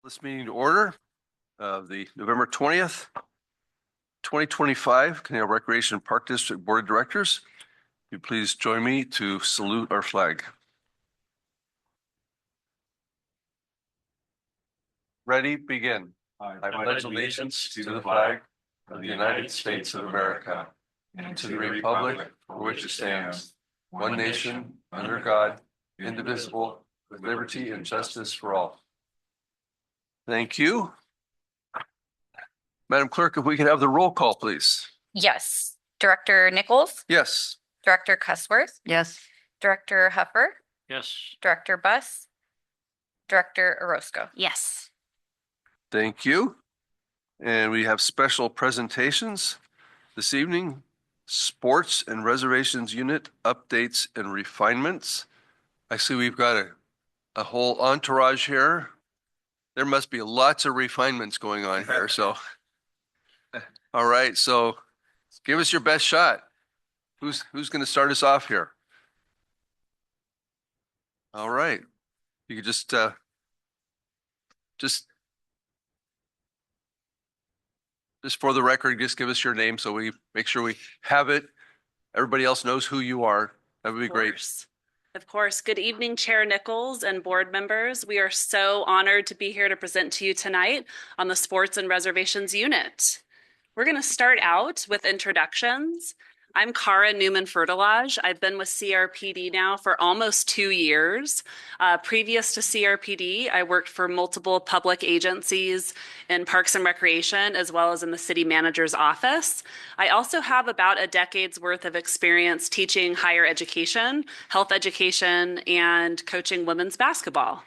This meeting to order of the November 20th, 2025 Conejo Recreation Park District Board of Directors. Will you please join me to salute our flag? Ready, begin. I pledge allegiance to the flag of the United States of America and to the republic for which it stands, one nation, under God, indivisible, with liberty and justice for all. Thank you. Madam Clerk, if we could have the roll call, please. Yes. Director Nichols, Yes. Director Cussworth, Yes. Director Huffer, Yes. Director Buss, Director Orozco. Yes. Thank you. And we have special presentations this evening. Sports and Reservations Unit updates and refinements. I see we've got a whole entourage here. There must be lots of refinements going on here, so. All right, so give us your best shot. Who's going to start us off here? All right. You could just for the record, just give us your name so we make sure we have it. Everybody else knows who you are. That would be great. Of course. Good evening, Chair Nichols and board members. We are so honored to be here to present to you tonight on the Sports and Reservations Unit. We're going to start out with introductions. I'm Cara Newman-Fertilage. I've been with CRPD now for almost 2 years. Previous to CRPD, I worked for multiple public agencies in Parks and Recreation, as well as in the city manager's office. I also have about a decade's worth of experience teaching higher education, health education, and coaching women's basketball.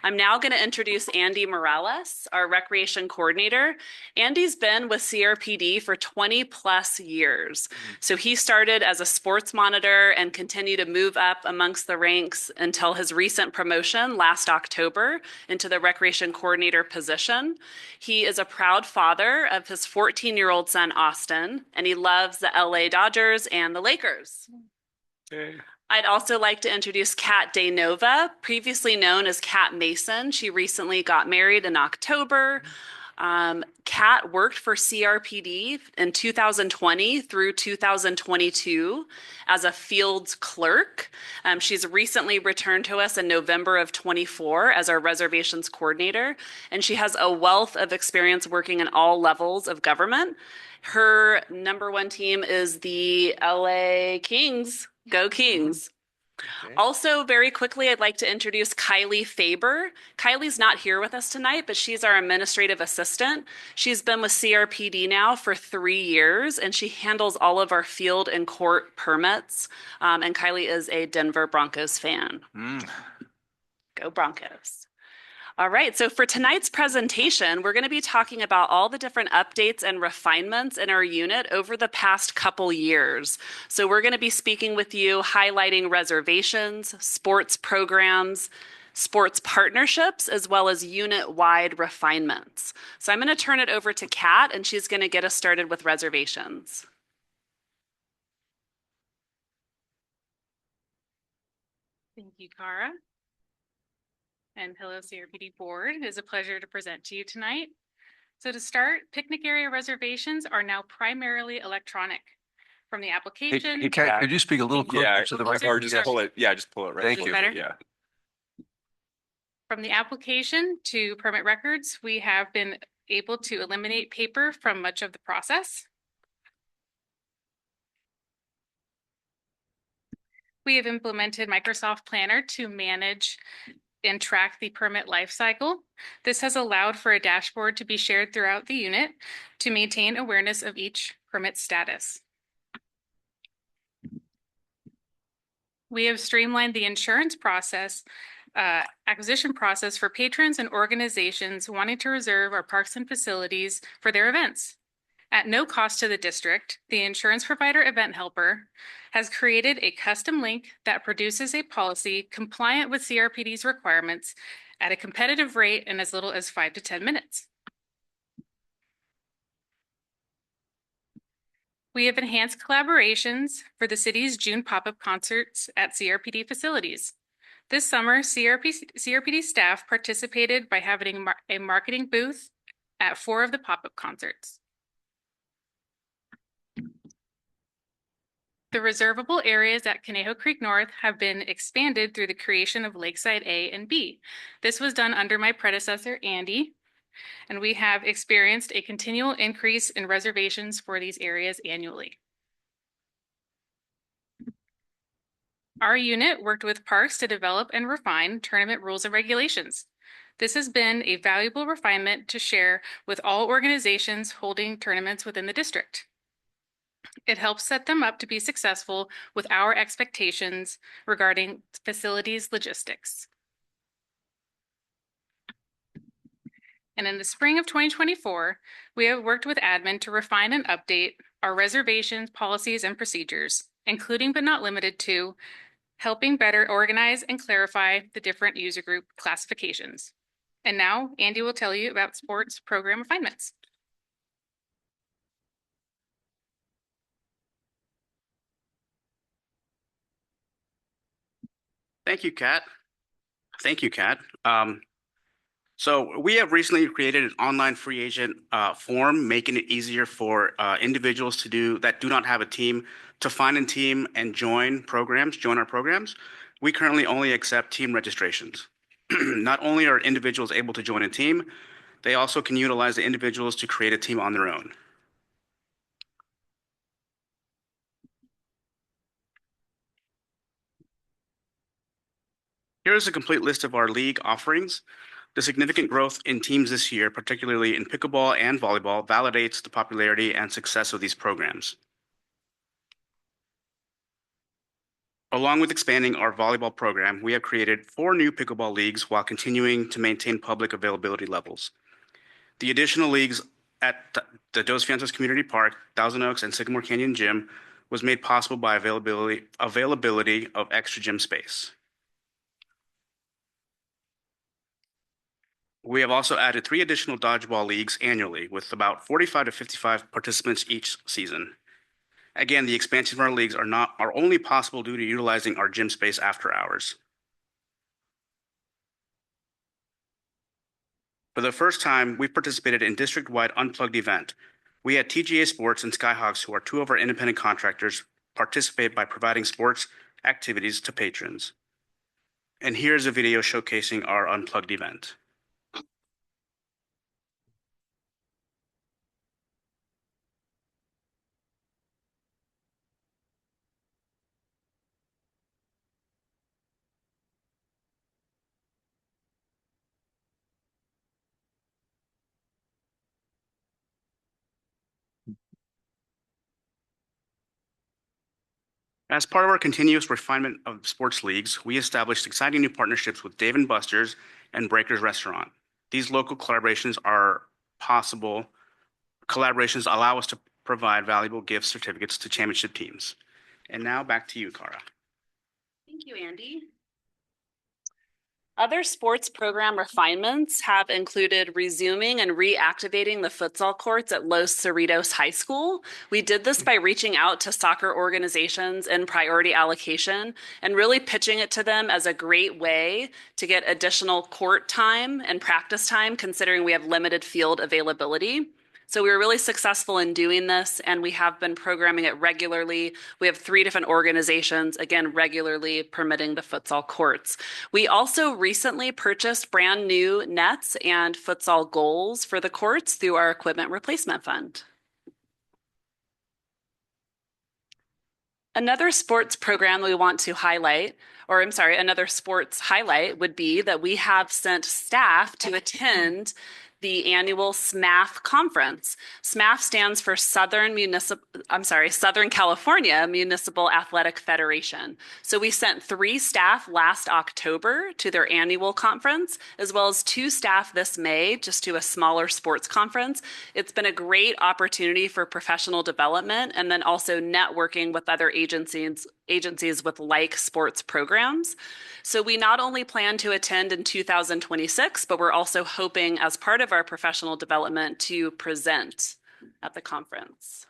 I'm now going to introduce Andy Morales, our recreation coordinator. Andy's been with CRPD for 20 plus years. So he started as a sports monitor and continued to move up amongst the ranks until his recent promotion last October into the recreation coordinator position. He is a proud father of his 14-year-old son, Austin, and he loves the LA Dodgers and the Lakers. Okay. I'd also like to introduce Kat DeNova, previously known as Kat Mason. She recently got married in October. Kat worked for CRPD in 2020 through 2022 as a field clerk. She's recently returned to us in November of 24 as our reservations coordinator, and she has a wealth of experience working in all levels of government. Her number one team is the LA Kings. Go Kings. Okay. Also, very quickly, I'd like to introduce Kylie Faber. Kylie's not here with us tonight, but she's our administrative assistant. She's been with CRPD now for 3 years, and she handles all of our field and court permits. And Kylie is a Denver Broncos fan. Go Broncos. All right, so for tonight's presentation, we're going to be talking about all the different updates and refinements in our unit over the past couple years. So we're going to be speaking with you, highlighting reservations, sports programs, sports partnerships, as well as unit-wide refinements. So I'm going to turn it over to Kat, and she's going to get us started with reservations. Thank you, Cara. And hello, CRPD board. It is a pleasure to present to you tonight. So to start, picnic area reservations are now primarily electronic. From the application. Hey, Kat, could you speak a little closer to the mic? Or just pull it. Yeah, just pull it right. Thank you. Better? Yeah. From the application to permit records, we have been able to eliminate paper from much of the process. We have implemented Microsoft Planner to manage and track the permit life cycle. This has allowed for a dashboard to be shared throughout the unit to maintain awareness of each permit status. We have streamlined the insurance process, acquisition process for patrons and organizations wanting to reserve our parks and facilities for their events. At no cost to the district, the insurance provider Event Helper has created a custom link that produces a policy compliant with CRPD's requirements at a competitive rate in as little as 5 to 10 minutes. We have enhanced collaborations for the city's June pop-up concerts at CRPD facilities. This summer, CRPD staff participated by having a marketing booth at 4 of the pop-up concerts. The reservable areas at Conejo Creek North have been expanded through the creation of Lakeside A and B. This was done under my predecessor, Andy, and we have experienced a continual increase in reservations for these areas annually. Our unit worked with parks to develop and refine tournament rules and regulations. This has been a valuable refinement to share with all organizations holding tournaments within the district. It helps set them up to be successful with our expectations regarding facilities logistics. And in the spring of 2024, we have worked with admin to refine and update our reservations, policies, and procedures, including but not limited to helping better organize and clarify the different user group classifications. And now Andy will tell you about sports program refinements. Thank you, Kat. Thank you, Kat. So we have recently created an online free agent form, making it easier for individuals that do not have a team to find a team and join our programs. We currently only accept team registrations. Not only are individuals able to join a team, they also can utilize the individuals to create a team on their own. Here's a complete list of our league offerings. The significant growth in teams this year, particularly in pickleball and volleyball, validates the popularity and success of these programs. Along with expanding our volleyball program, we have created 4 new pickleball leagues while continuing to maintain public availability levels. The additional leagues at the Dos Fianzas Community Park, Thousand Oaks, and Sycamore Canyon Gym was made possible by availability of extra gym space. We have also added 3 additional dodgeball leagues annually with about 45 to 55 participants each season. Again, the expansion of our leagues are only possible due to utilizing our gym space after hours. For the first time, we participated in district-wide unplugged event. We had TGA Sports and Skyhawks, who are 2 of our independent contractors, participate by providing sports activities to patrons. And here's a video showcasing our unplugged event. As part of our continuous refinement of sports leagues, we established exciting new partnerships with Dave & Buster's and Breakers Restaurant. These local collaborations are possible. Collaborations allow us to provide valuable gift certificates to championship teams. And now back to you, Cara. Thank you, Andy. Other sports program refinements have included resuming and reactivating the futsal courts at Los Cerritos High School. We did this by reaching out to soccer organizations in priority allocation and really pitching it to them as a great way to get additional court time and practice time, considering we have limited field availability. So we were really successful in doing this, and we have been programming it regularly. We have 3 different organizations, again, regularly permitting the futsal courts. We also recently purchased brand new nets and futsal goals for the courts through our equipment replacement fund. Another sports program that we want to highlight, another sports highlight would be that we have sent staff to attend the annual SMAF conference. SMAF stands for Southern California Municipal Athletic Federation. So we sent 3 staff last October to their annual conference, as well as 2 staff this May, just to a smaller sports conference. It's been a great opportunity for professional development and then also networking with other agencies with like sports programs. So we not only plan to attend in 2026, but we're also hoping as part of our professional development to present at the conference.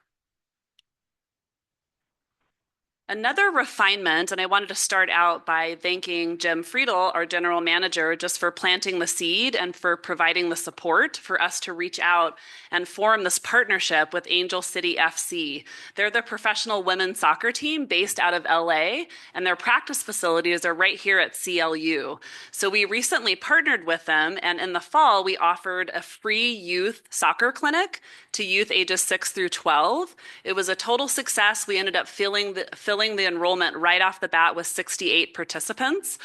Another refinement, and I wanted to start out by thanking Jim Friedel, our general manager, just for planting the seed and for providing the support for us to reach out and form this partnership with Angel City FC. They're the professional women's soccer team based out of LA, and their practice facilities are right here at CLU. So we recently partnered with them, and in the fall, we offered a free youth soccer clinic to youth ages 6 through 12. It was a total success. We ended up filling the enrollment right off the bat with 68 participants.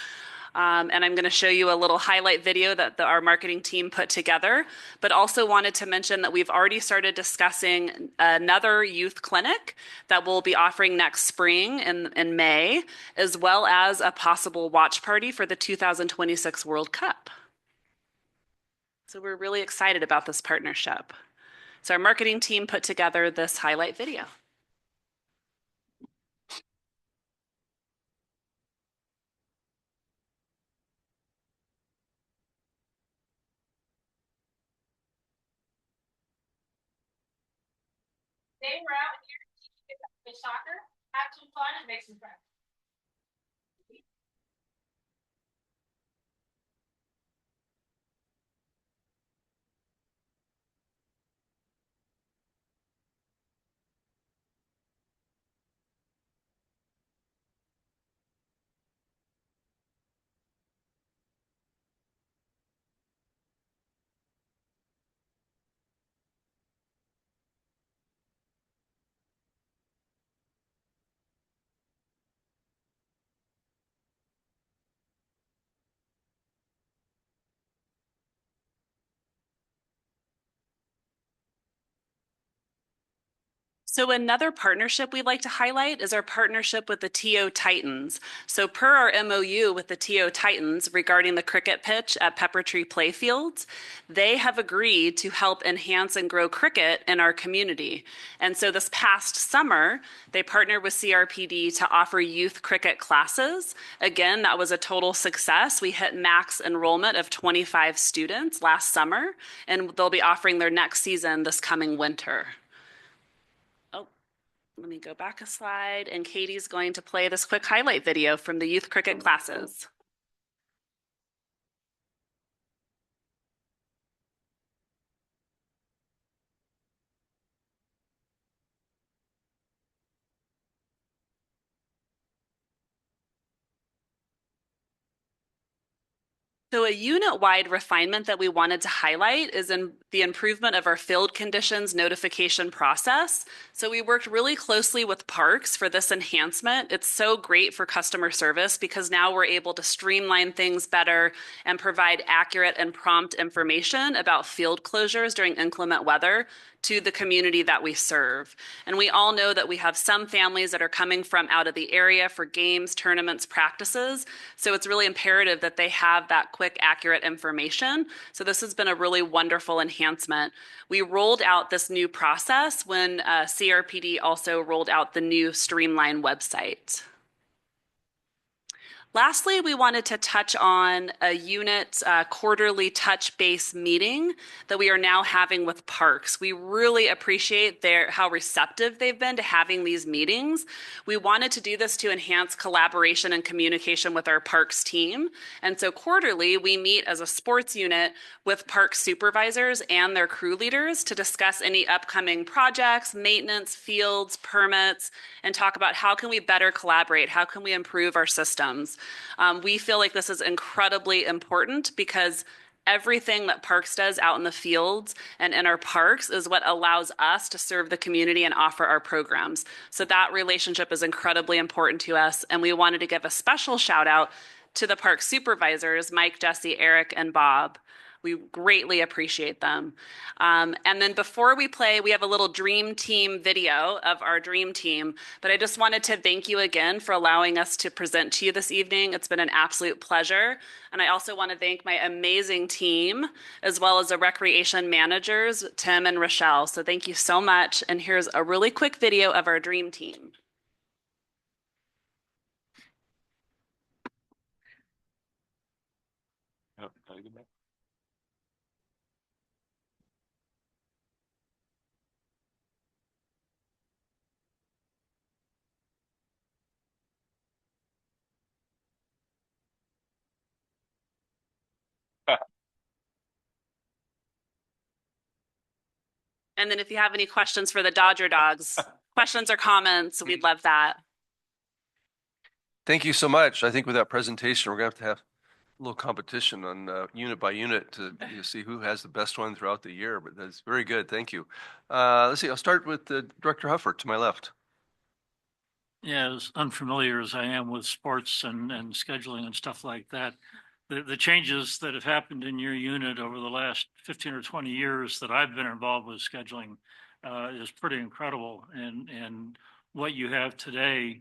And I'm going to show you a little highlight video that our marketing team put together, but also wanted to mention that we've already started discussing another youth clinic that we'll be offering next spring in May, as well as a possible watch party for the 2026 World Cup. So we're really excited about this partnership. So our marketing team put together this highlight video. Today we're out here to play soccer, have some fun, and make some friends. So another partnership we'd like to highlight is our partnership with the TO Titans. So per our MOU with the TO Titans regarding the cricket pitch at Pepper Tree Playfields, they have agreed to help enhance and grow cricket in our community. And so this past summer, they partnered with CRPD to offer youth cricket classes. Again, that was a total success. We hit max enrollment of 25 students last summer, and they'll be offering their next season this coming winter. Let me go back a slide, and Katie's going to play this quick highlight video from the youth cricket classes. So a unit-wide refinement that we wanted to highlight is in the improvement of our field conditions notification process. So we worked really closely with parks for this enhancement. It's so great for customer service because now we're able to streamline things better and provide accurate and prompt information about field closures during inclement weather to the community that we serve. And we all know that we have some families that are coming from out of the area for games, tournaments, practices. So it's really imperative that they have that quick, accurate information. So this has been a really wonderful enhancement. We rolled out this new process when CRPD also rolled out the new Streamline website. Lastly, we wanted to touch on a unit quarterly touch base meeting that we are now having with parks. We really appreciate how receptive they've been to having these meetings. We wanted to do this to enhance collaboration and communication with our parks team. And so quarterly, we meet as a sports unit with park supervisors and their crew leaders to discuss any upcoming projects, maintenance, fields, permits, and talk about how can we better collaborate, how can we improve our systems. We feel like this is incredibly important because everything that Parks does out in the fields and in our parks is what allows us to serve the community and offer our programs. So that relationship is incredibly important to us. And we wanted to give a special shout out to the park supervisors, Mike, Jesse, Eric, and Bob. We greatly appreciate them. And then before we play, we have a little dream team video of our dream team. But I just wanted to thank you again for allowing us to present to you this evening. It's been an absolute pleasure. And I also want to thank my amazing team, as well as the recreation managers, Tim and Rochelle. So thank you so much. And here's a really quick video of our dream team. Oh, gotta get back. And then if you have any questions for the Dodger dogs, questions or comments, we'd love that. Thank you so much. I think with that presentation, we're gonna have a little competition on unit by unit to see who has the best one throughout the year, but that's very good. Thank you. Let's see, I'll start with Director Huffer to my left. Yeah, as unfamiliar as I am with sports and scheduling and stuff like that, the changes that have happened in your unit over the last 15 or 20 years that I've been involved with scheduling is pretty incredible. And what you have today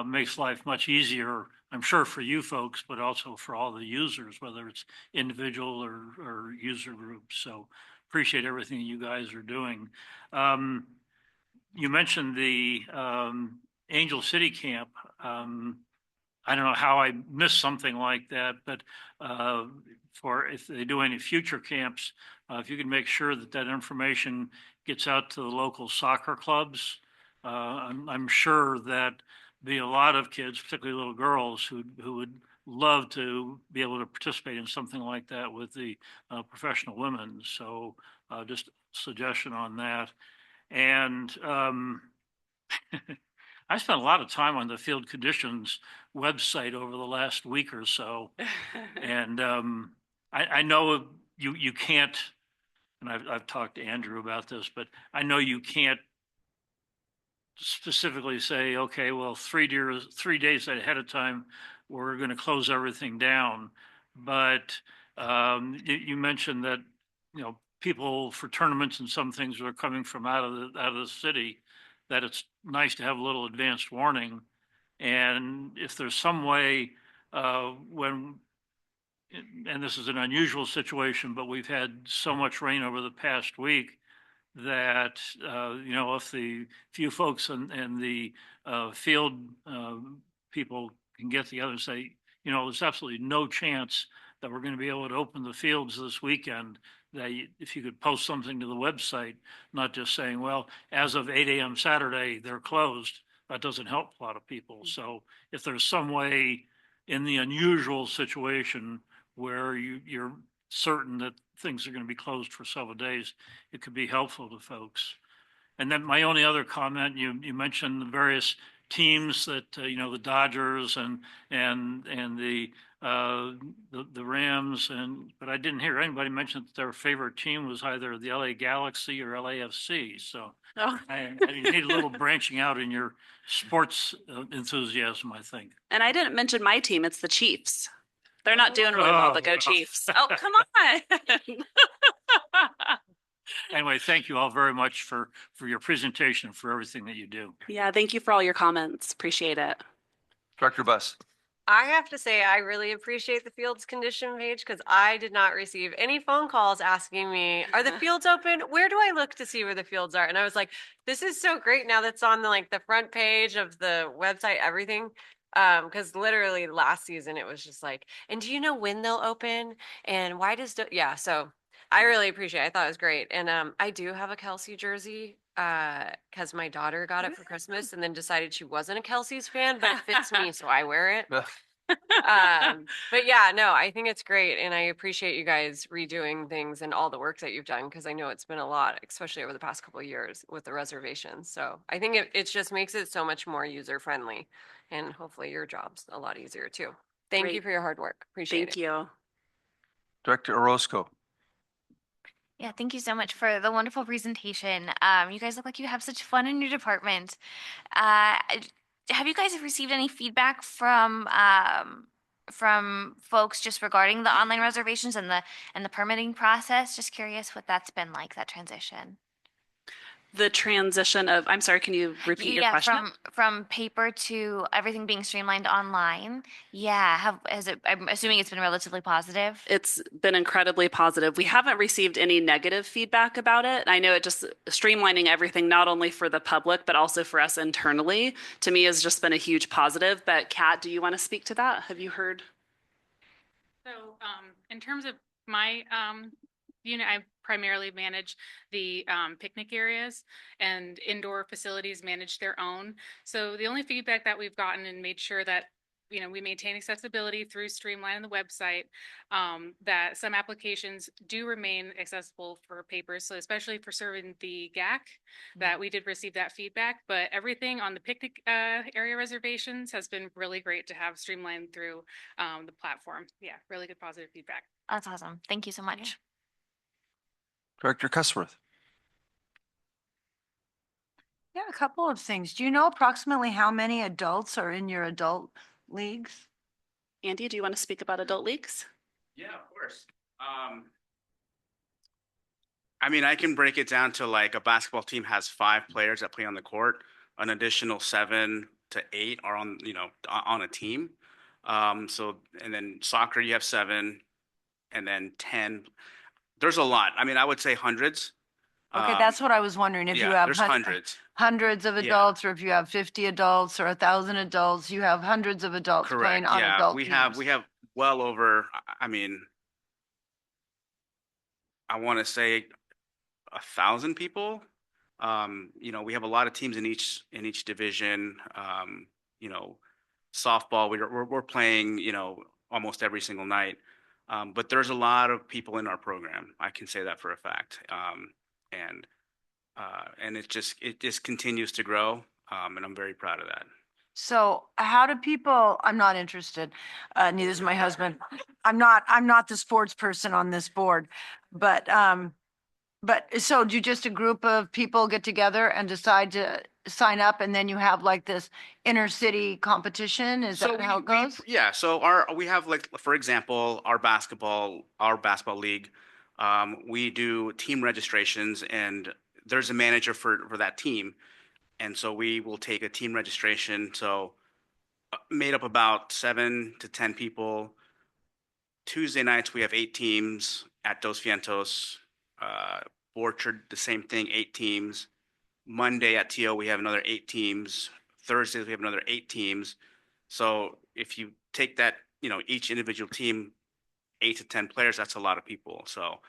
makes life much easier, I'm sure for you folks, but also for all the users, whether it's individual or user groups. So appreciate everything you guys are doing. You mentioned the Angel City Camp. I don't know how I missed something like that, but for if they do any future camps, if you can make sure that that information gets out to the local soccer clubs, I'm sure that be a lot of kids, particularly little girls, who would love to be able to participate in something like that with the professional women. So just a suggestion on that. And I spent a lot of time on the field conditions website over the last week or so. And I know you can't, and I've talked to Andrew about this, but I know you can't specifically say, okay, well, 3 days ahead of time, we're going to close everything down. But you mentioned that, people for tournaments and some things are coming from out of the city, that it's nice to have a little advanced warning. And if there's some way when, and this is an unusual situation, but we've had so much rain over the past week that, if the few folks and the field people can get together and say, there's absolutely no chance that we're going to be able to open the fields this weekend, that if you could post something to the website, not just saying, well, as of 8 a.m. Saturday, they're closed, that doesn't help a lot of people. So if there's some way in the unusual situation where you're certain that things are going to be closed for several days, it could be helpful to folks. And then my only other comment, you mentioned the various teams that, the Dodgers and the Rams, but I didn't hear anybody mention that their favorite team was either the LA Galaxy or LAFC. So Oh. you need a little branching out in your sports enthusiasm, I think. And I didn't mention my team. It's the Chiefs. They're not doing really well, but go Chiefs. Oh, come on. Anyway, thank you all very much for your presentation and for everything that you do. Yeah, thank you for all your comments. Appreciate it. Director Buss. I have to say, I really appreciate the fields condition page because I did not receive any phone calls asking me, are the fields open? Where do I look to see where the fields are? And I was like, this is so great now that's on the front page of the website, everything. Because literally last season it was just like, and do you know when they'll open? And why yeah, so I really appreciate it. I thought it was great. And I do have a Kelsey jersey because my daughter got it for Christmas and then decided she wasn't a Kelsey's fan, but it fits me, so I wear it. But yeah, no, I think it's great. And I appreciate you guys redoing things and all the work that you've done because I know it's been a lot, especially over the past couple of years with the reservations. So I think it just makes it so much more user friendly and hopefully your job's a lot easier too. Thank you Great. for your hard work. Appreciate it. Thank you. Director Orozco. Yeah, thank you so much for the wonderful presentation. You guys look like you have such fun in your department. Have you guys received any feedback from folks just regarding the online reservations and the permitting process? Just curious what that's been like, that transition. The transition of, I'm sorry, can you repeat your question? From paper to everything being streamlined online. Yeah, I'm assuming it's been relatively positive. It's been incredibly positive. We haven't received any negative feedback about it. I know it just streamlining everything, not only for the public, but also for us internally, to me has just been a huge positive. But Kat, do you want to speak to that? Have you heard? So in terms of my unit, I primarily manage the picnic areas, and indoor facilities manage their own. So the only feedback that we've gotten and made sure that we maintain accessibility through Streamline on the website, that some applications do remain accessible for papers. So especially for serving the GAC, that we did receive that feedback, but everything on the picnic area reservations has been really great to have streamlined through the platform. Yeah, really good positive feedback. That's awesome. Thank you so much. Director Cuthworth. Yeah, a couple of things. Do you know approximately how many adults are in your adult leagues? Andy, do you want to speak about adult leagues? Yeah, of course. I mean, I can break it down to like a basketball team has 5 players that play on the court. An additional 7 to 8 are on, on a team. So, and then soccer, you have 7, and then 10. There's a lot. I mean, I would say hundreds. Okay, that's what I was wondering, if you Yeah, have there's hundreds. hundreds of Yeah. adults, or if you have 50 adults or 1,000 adults, you have hundreds of adults playing Correct. on Yeah, adult we teams. have well over, I mean, I want to say 1,000 people. We have a lot of teams in each division. Softball, we're playing, almost every single night. But there's a lot of people in our program. I can say that for a fact. And it just continues to grow. And I'm very proud of that. So how do people, I'm not interested, neither is my husband. I'm not the sports person on this board, but so do just a group of people get together and decide to sign up, and then you have like this inner city competition? Is that how it goes? Yeah, so we have, like, for example, our basketball league. We do team registrations, and there's a manager for that team. And so we will take a team registration. So made up about 7 to 10 people. Tuesday nights, we have 8 teams at Dos Vientos. Orchard, the same thing, 8 teams. Monday at TO, we have another 8 teams. Thursdays, we have another 8 teams. So if you take that, each individual team, 8 to 10 players, that's a lot of people. So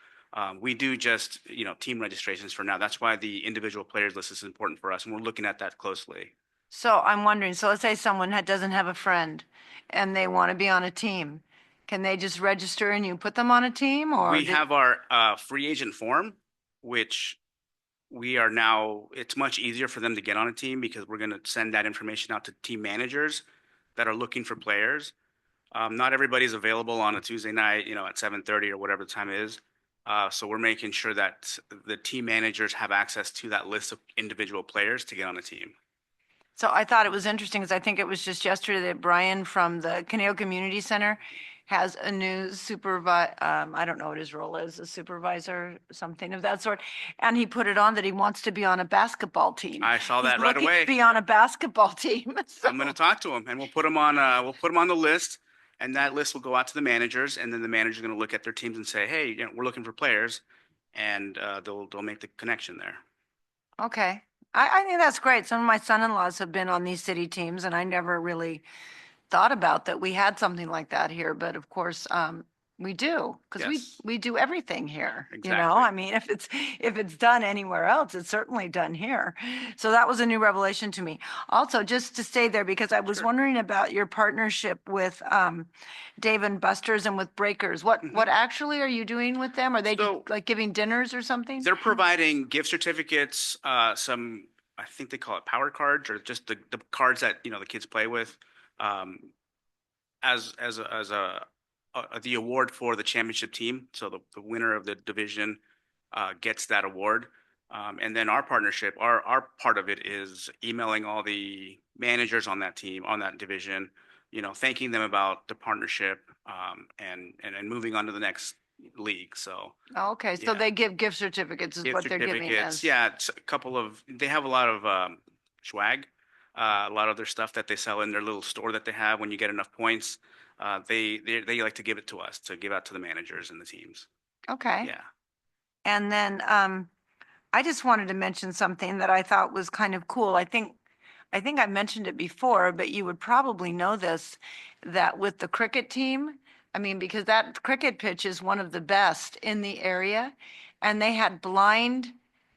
we do just, team registrations for now. That's why the individual players list is important for us, and we're looking at that closely. So I'm wondering, so let's say someone doesn't have a friend and they want to be on a team. Can they just register and you put them on a team, or? We have our free agent form, which it's much easier for them to get on a team, because we're going to send that information out to team managers that are looking for players. Not everybody's available on a Tuesday night, at 7:30 or whatever the time is. So we're making sure that the team managers have access to that list of individual players to get on a team. So I thought it was interesting, because I think it was just yesterday that Brian from the Conejo Community Center has a new supervisor, I don't know what his role is, a supervisor, something of that sort. And he put it on that he wants to be on a basketball team. I saw that He's right looking to away. Be on a basketball team. I'm going to talk to him, and we'll put him on the list, and that list will go out to the managers, and then the manager's going to look at their teams and say, hey, we're looking for players, and they'll make the connection there. Okay. I think that's great. Some of my son-in-laws have been on these city teams, and I never really thought about that we had something like that here, but of course, we do, because Yes. we do everything here, Exactly. I mean, if it's done anywhere else, it's certainly done here. So that was a new revelation to me. Also, just to stay there, because I was Sure. wondering about your partnership with Dave and Buster's and with Breakers. What actually are you doing with them? Are they So- like giving dinners or something? They're providing gift certificates, some, I think they call it power cards, or just the cards that, the kids play with, as the award for the championship team. So the winner of the division gets that award. And then our partnership, our part of it is emailing all the managers on that team, on that division, thanking them about the partnership, and moving on to the next league. So Oh, okay, so yeah. they give gift certificates is gift what they're giving certificates, us. yeah, it's they have a lot of swag, a lot of their stuff that they sell in their little store that they have. When you get enough points, they like to give it to us to give out to the managers and the teams. Okay. Yeah. And then I just wanted to mention something that I thought was kind of cool. I think I mentioned it before, but you would probably know this, that with the cricket team, I mean, because that cricket pitch is one of the best in the area, and they had blind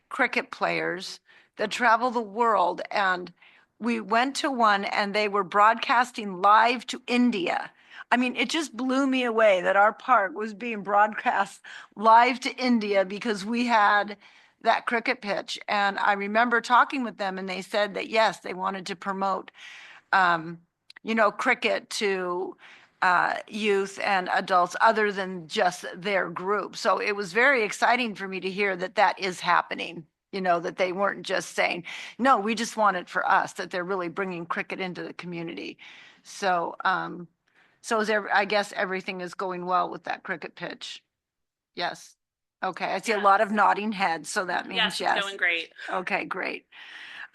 cricket players that travel the world, and we went to one and they were broadcasting live to India. I mean, it just blew me away that our park was being broadcast live to India because we had that cricket pitch. And I remember talking with them and they said that, yes, they wanted to promote, cricket to youth and adults other than just their group. So it was very exciting for me to hear that that is happening, that they weren't just saying, no, we just want it for us, that they're really bringing cricket into the community. So, I guess everything is going well with that cricket pitch. Yes. Okay, I see a lot of nodding heads, so that means Yes, yes. it's going great. Okay, great.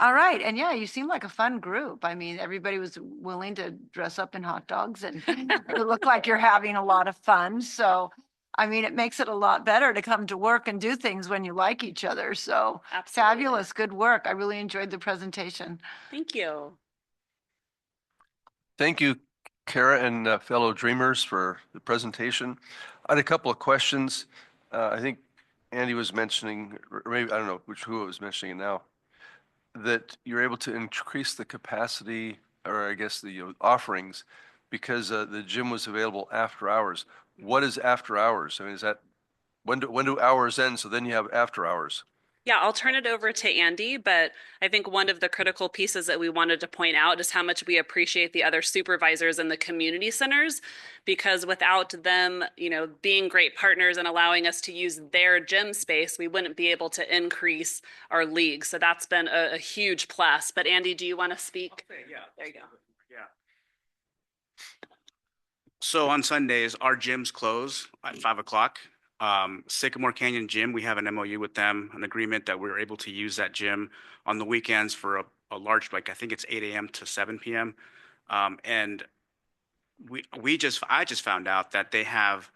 All right, and yeah, you seem like a fun group. I mean, everybody was willing to dress up in hot dogs and it looked like you're having a lot of fun. So, I mean, it makes it a lot better to come to work and do things when you like each other. So Absolutely. fabulous, good work. I really enjoyed the presentation. Thank you. Thank you, Kara and fellow Dreamers for the presentation. I had a couple of questions. I think Andy was mentioning, or maybe, I don't know who was mentioning it now, that you're able to increase the capacity, or I guess the offerings, because the gym was available after hours. What is after hours? I mean, is that, when do hours end? So then you have after hours. Yeah, I'll turn it over to Andy, but I think one of the critical pieces that we wanted to point out is how much we appreciate the other supervisors in the community centers, because without them, being great partners and allowing us to use their gym space, we wouldn't be able to increase our league. So that's been a huge plus. But Andy, do you want to speak? Yeah. There you go. Yeah. So on Sundays, our gyms close at 5 o'clock. Sycamore Canyon Gym, we have an MOU with them, an agreement that we're able to use that gym on the weekends for a large, like I think it's 8 a.m. to 7 p.m. And I just found out that they have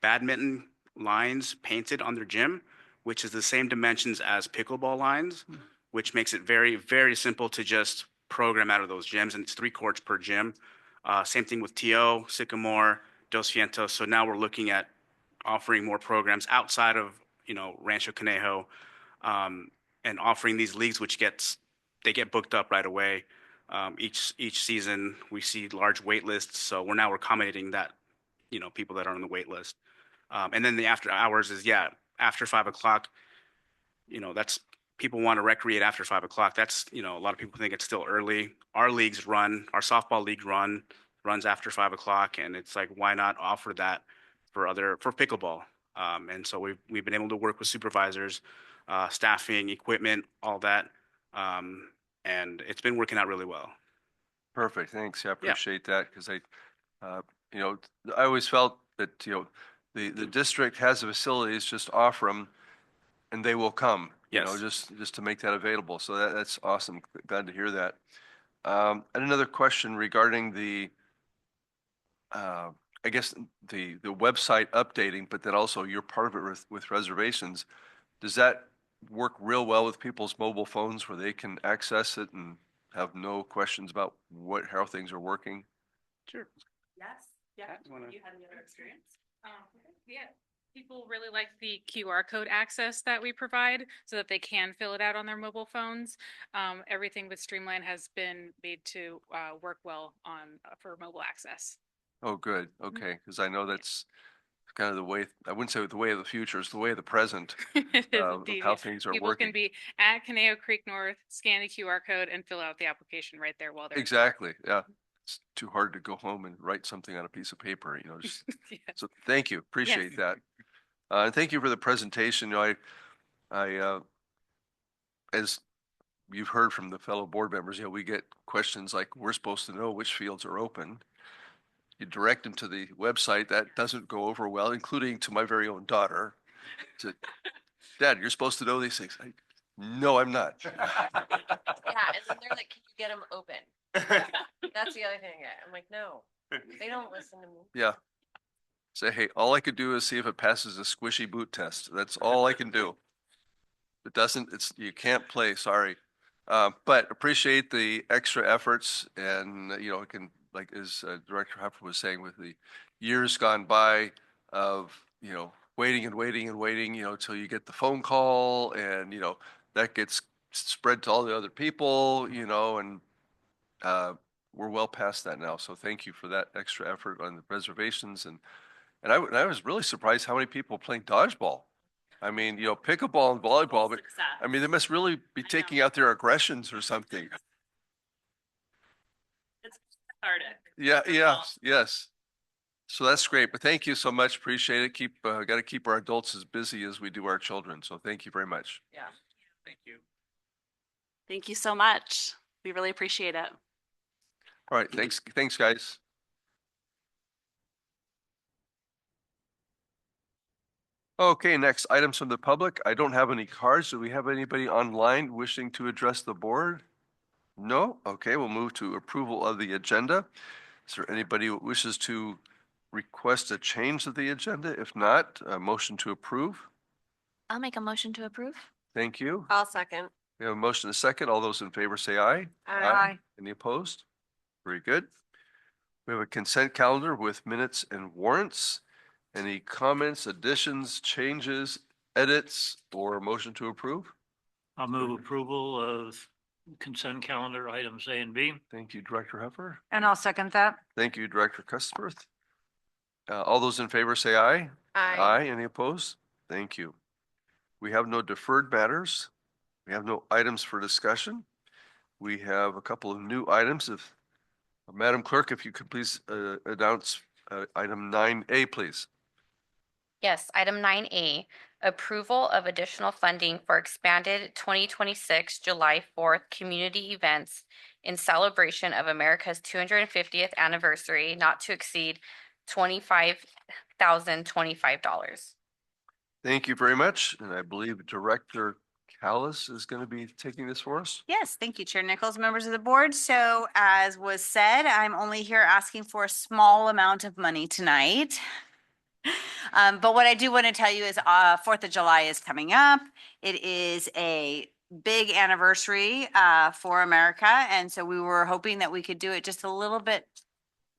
badminton lines painted on their gym, which is the same dimensions as pickleball lines, which makes it very, very simple to just program out of those gyms. And it's 3 courts per gym. Same thing with TO, Sycamore, Dos Vientos. So now we're looking at offering more programs outside of, Rancho Conejo, and offering these leagues, which they get booked up right away. Each season we see large wait lists. So we're accommodating that, people that are on the wait list. And then the after hours is, after 5 o'clock, that's people want to recreate after 5 o'clock. That's, a lot of people think it's still early. Our softball league runs after 5 o'clock. And it's like, why not offer that for pickleball? And so we've been able to work with supervisors, staffing, equipment, all that. And it's been working out really well. Perfect, thanks. Yeah, I appreciate that, because I always felt that, the district has the facilities, just offer them and they will come, Yes. just to make that available. So that's awesome. Glad to hear that. And another question regarding I guess the website updating, but then also you're part of it with reservations. Does that work real well with people's mobile phones where they can access it and have no questions about how things are working? Sure. Yes. Yeah. Pat, you wanna- You had any other experience? Yeah, people really like the QR code access that we provide so that they can fill it out on their mobile phones. Everything with Streamline has been made to work well for mobile access. Oh, good. Okay, because I know that's kind of the way, I wouldn't say the way of the future, it's the way of the present, It is of indeed, how yeah. things are People working. can be at Conejo Creek North, scan the QR code and fill out the application right there while they're. Exactly, yeah. It's too hard to go home and write something on a piece of paper, just, Yes. so thank you, appreciate Yes. that. And thank you for the presentation. As you've heard from the fellow board members, we get questions like, we're supposed to know which fields are open. You direct them to the website, that doesn't go over well, including to my very own daughter. Dad, you're supposed to know these things. No, I'm not. Yeah, and then they're like, can you get them open? That's the other thing I get. I'm like, no, they don't listen to me. Yeah. Say, hey, all I could do is see if it passes a squishy boot test. That's all I can do. If it doesn't, you can't play, sorry. But appreciate the extra efforts, and, it can, like as Director Hopper was saying, with the years gone by of, waiting and waiting and waiting, till you get the phone call, and, that gets spread to all the other people, and we're well past that now. So thank you for that extra effort on the reservations. And I was really surprised how many people playing dodgeball. I mean, pickleball and volleyball, but I mean, they must really be taking out their aggressions or something. It's cathartic. Yeah, yes. So that's great. But thank you so much. Appreciate it. Got to keep our adults as busy as we do our children. So thank you very much. Yeah. Thank you. Thank you so much. We really appreciate it. All right. Thanks, guys. Okay, next items from the public. I don't have any cards. Do we have anybody online wishing to address the board? No? Okay, we'll move to approval of the agenda. Is there anybody who wishes to request a change of the agenda? If not, a motion to approve. I'll make a motion to approve. Thank you. I'll second. We have a motion and a second. All those in favor say aye. Aye. Any opposed? Very good. We have a consent calendar with minutes and warrants. Any comments, additions, changes, edits, or a motion to approve? I'll move approval of consent calendar items A and B. Thank you, Director Heffer. And I'll second that. Thank you, Director Cuthbert. All those in favor say aye. Aye. Any opposed? Thank you. We have no deferred matters. We have no items for discussion. We have a couple of new items. Madam Clerk, if you could please announce item 9A, please. Yes, item 9A, approval of additional funding for expanded 2026 July 4th community events in celebration of America's 250th anniversary, not to exceed $25,025. Thank you very much. And I believe Director Callis is going to be taking this for us. Yes, thank you, Chair Nichols, members of the board. So as was said, I'm only here asking for a small amount of money tonight. But what I do want to tell you is 4th of July is coming up. It is a big anniversary for America. And so we were hoping that we could do it just a little bit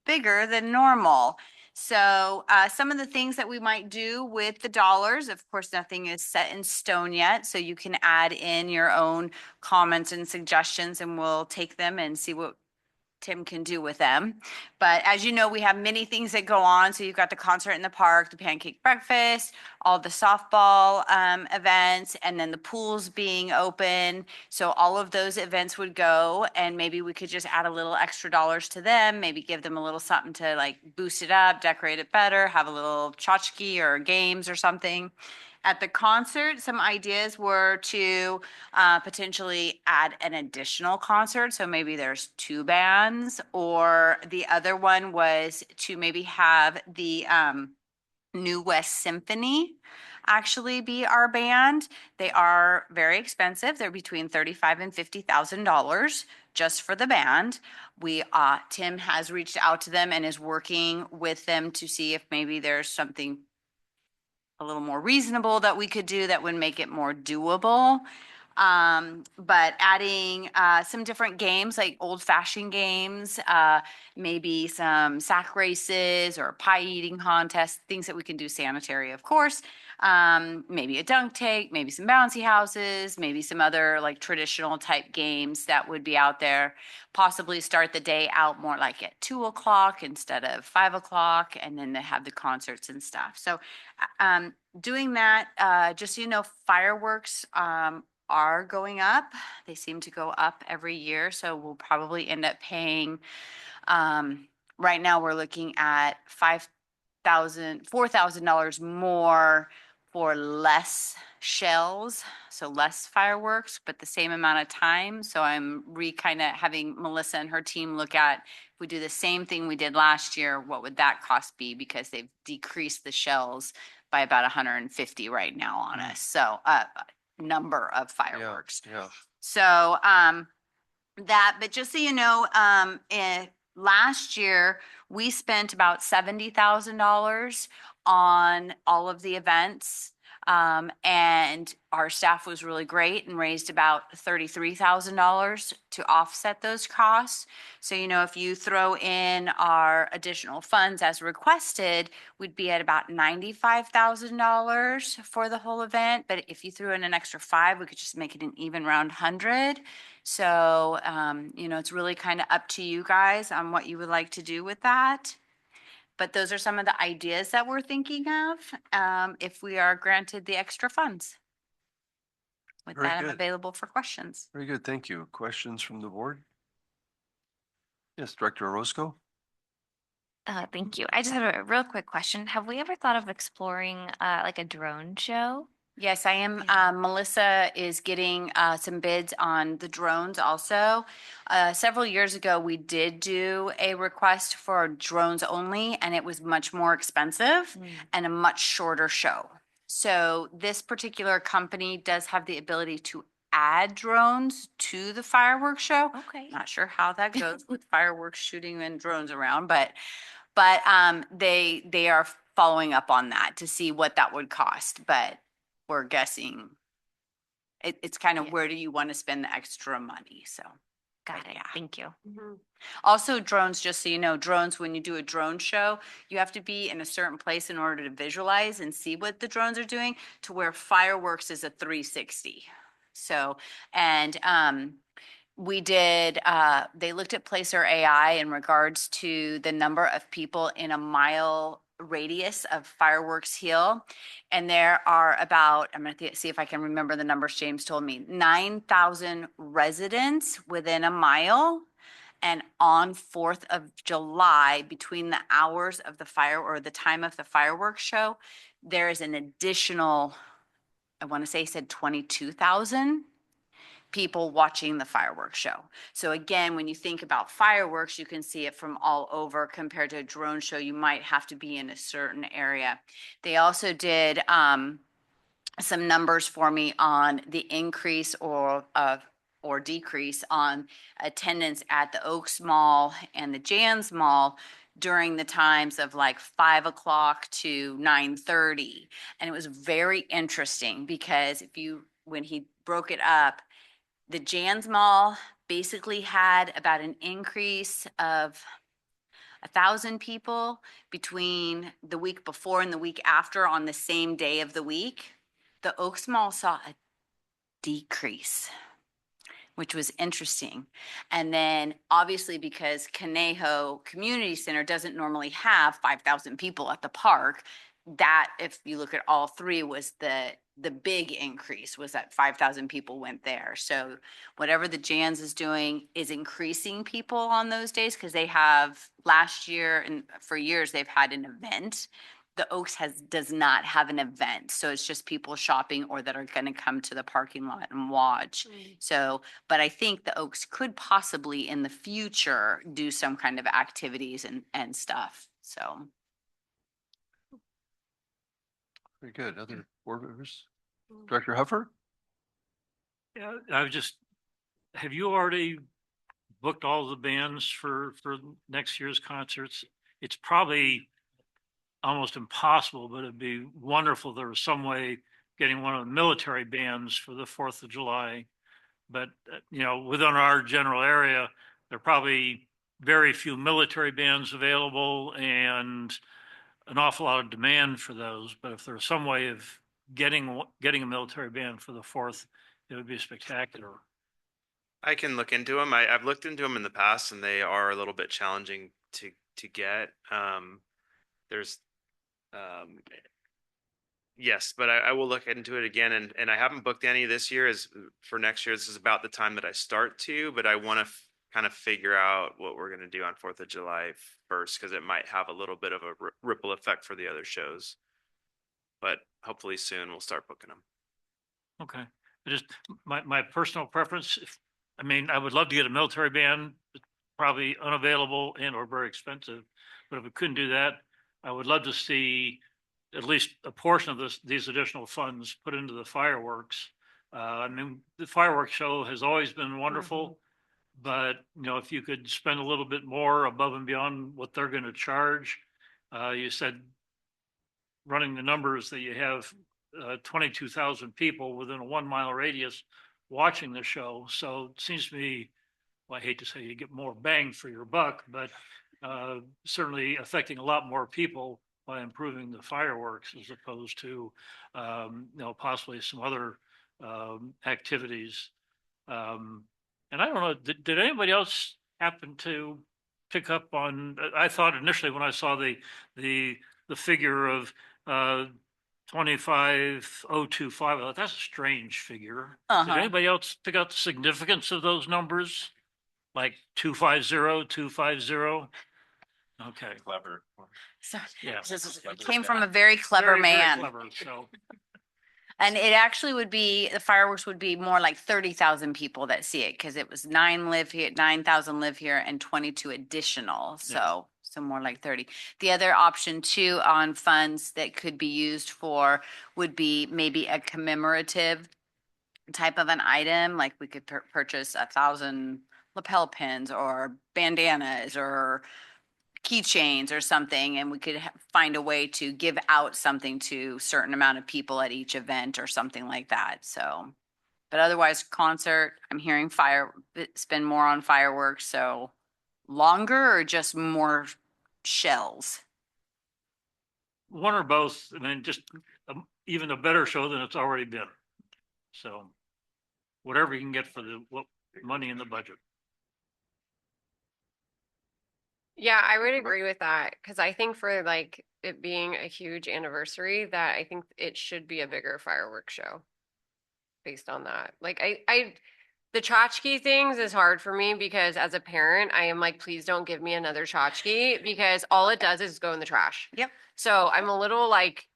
bigger than normal. So some of the things that we might do with the dollars, of course, nothing is set in stone yet. So you can add in your own comments and suggestions and we'll take them and see what Tim can do with them. But as you know, we have many things that go on. So you've got the concert in the park, the pancake breakfast, all the softball events, and then the pools being open. So all of those events would go, and maybe we could just add a little extra dollars to them, maybe give them a little something to like boost it up, decorate it better, have a little tchotchke or games or something. At the concert, some ideas were to potentially add an additional concert. So maybe there's 2 bands, or the other one was to maybe have the New West Symphony actually be our band. They are very expensive. They're between $35,000 and $50,000 just for the band. Tim has reached out to them and is working with them to see if maybe there's something a little more reasonable that we could do that would make it more doable. But adding some different games, like old-fashioned games, maybe some sack races or pie eating contests, things that we can do sanitary, of course. Maybe a dunk tank, maybe some bouncy houses, maybe some other like traditional type games that would be out there. Possibly start the day out more like at 2 o'clock instead of 5 o'clock, and then they have the concerts and stuff. So doing that, just so you know, fireworks are going up. They seem to go up every year. So we'll probably end up paying, right now we're looking at $4,000 more for less shells, so less fireworks, but the same amount of time. So I'm kind of having Melissa and her team look at, if we do the same thing we did last year, what would that cost be? Because they've decreased the shells by about 150 right now on us. So number of fireworks. Yeah. So but just so you know, last year we spent about $70,000 on all of the events. And our staff was really great and raised about $33,000 to offset those costs. So, if you throw in our additional funds as requested, we'd be at about $95,000 for the whole event. But if you threw in an extra five, we could just make it an even round 100. So, it's really kind of up to you guys on what you would like to do with that. But those are some of the ideas that we're thinking of, if we are granted the extra funds. With Very that, I'm good. available for questions. Very good. Thank you. Questions from the board? Yes, Director Orozco? Thank you. I just have a real quick question. Have we ever thought of exploring like a drone show? Yes, I am. Yeah. Melissa is getting some bids on the drones also. Several years ago, we did do a request for drones only, and it was much more expensive and a much shorter show. So this particular company does have the ability to add drones to the fireworks show. Okay. Not sure how that goes with fireworks shooting and drones around, but they are following up on that to see what that would cost. But we're guessing it's kind of Yeah. where do you want to spend the extra money? So Got but it. yeah. Thank you. Also drones, just so you know, drones, when you do a drone show, you have to be in a certain place in order to visualize and see what the drones are doing, to where fireworks is a 360. So, and we did, they looked at Placer AI in regards to the number of people in a mile radius of Fireworks Hill. And there are about, I'm going to see if I can remember the numbers James told me, 9,000 residents within a mile. And on 4th of July, between the hours of the the time of the fireworks show, there is an additional, I want to say he said 22,000 people watching the fireworks show. So again, when you think about fireworks, you can see it from all over. Compared to a drone show, you might have to be in a certain area. They also did some numbers for me on the increase or decrease on attendance at the Oaks Mall and the Jans Mall during the times of like 5 o'clock to 9:30. And it was very interesting because when he broke it up, the Jans Mall basically had about an increase of 1,000 people between the week before and the week after on the same day of the week. The Oaks Mall saw a decrease, which was interesting. And then obviously because Conejo Community Center doesn't normally have 5,000 people at the park, that if you look at all three was the big increase was that 5,000 people went there. So whatever the Jans is doing is increasing people on those days because they have last year and for years they've had an event. The Oaks does not have an event. So it's just people shopping or that are going to come to the parking lot and watch. So, but I think the Oaks could possibly in the future do some kind of activities and stuff. So. Very good. Other board members? Director Huffer? Yeah, have you already booked all the bands for next year's concerts? It's probably almost impossible, but it'd be wonderful if there was some way getting one of the military bands for the 4th of July. But, within our general area, there are probably very few military bands available and an awful lot of demand for those. But if there's some way of getting a military band for the 4th, it would be spectacular. I can look into them. I've looked into them in the past, and they are a little bit challenging to get. There's, yes, but I will look into it again, and I haven't booked any this year. As for next year, this is about the time that I start to, but I want to kind of figure out what we're going to do on 4th of July first, because it might have a little bit of a ripple effect for the other shows. But hopefully soon we'll start booking them. Okay. Just my personal preference, I would love to get a military band, it's probably unavailable and or very expensive. But if we couldn't do that, I would love to see at least a portion of these additional funds put into the fireworks. The fireworks show has always been wonderful, but if you could spend a little bit more above and beyond what they're going to charge, you said running the numbers that you have 22,000 people within a 1 mile radius watching the show. So it seems to me, well, I hate to say you get more bang for your buck, but certainly affecting a lot more people by improving the fireworks as opposed to, possibly some other activities. And I don't know, did anybody else happen to pick up on, I thought initially when I saw the figure of 25,025, I thought that's a strange figure. Did anybody else pick out the significance of those numbers? Like 250, 250? Okay. Clever. So Yeah. it came from a very clever Very, very man. clever, so. And it actually would be, the fireworks would be more like 30,000 people that see it because it was 9,000 live here and 22 additional. So, so more like 30. The other option too on funds that could be used for would be maybe a commemorative type of an item. Like we could purchase 1,000 lapel pins or bandanas or keychains or something, and we could find a way to give out something to certain amount of people at each event or something like that. So, but otherwise concert, I'm hearing spend more on fireworks. So longer or just more shells? One or both, I mean, just even a better show than it's already been. So whatever you can get for the money in the budget. Yeah, I would agree with that because I think for like it being a huge anniversary, that I think it should be a bigger fireworks show based on that. Like the tchotchke things is hard for me because as a parent, I am like, please don't give me another tchotchke because all it does is go in the trash. Yep. So I'm a little like,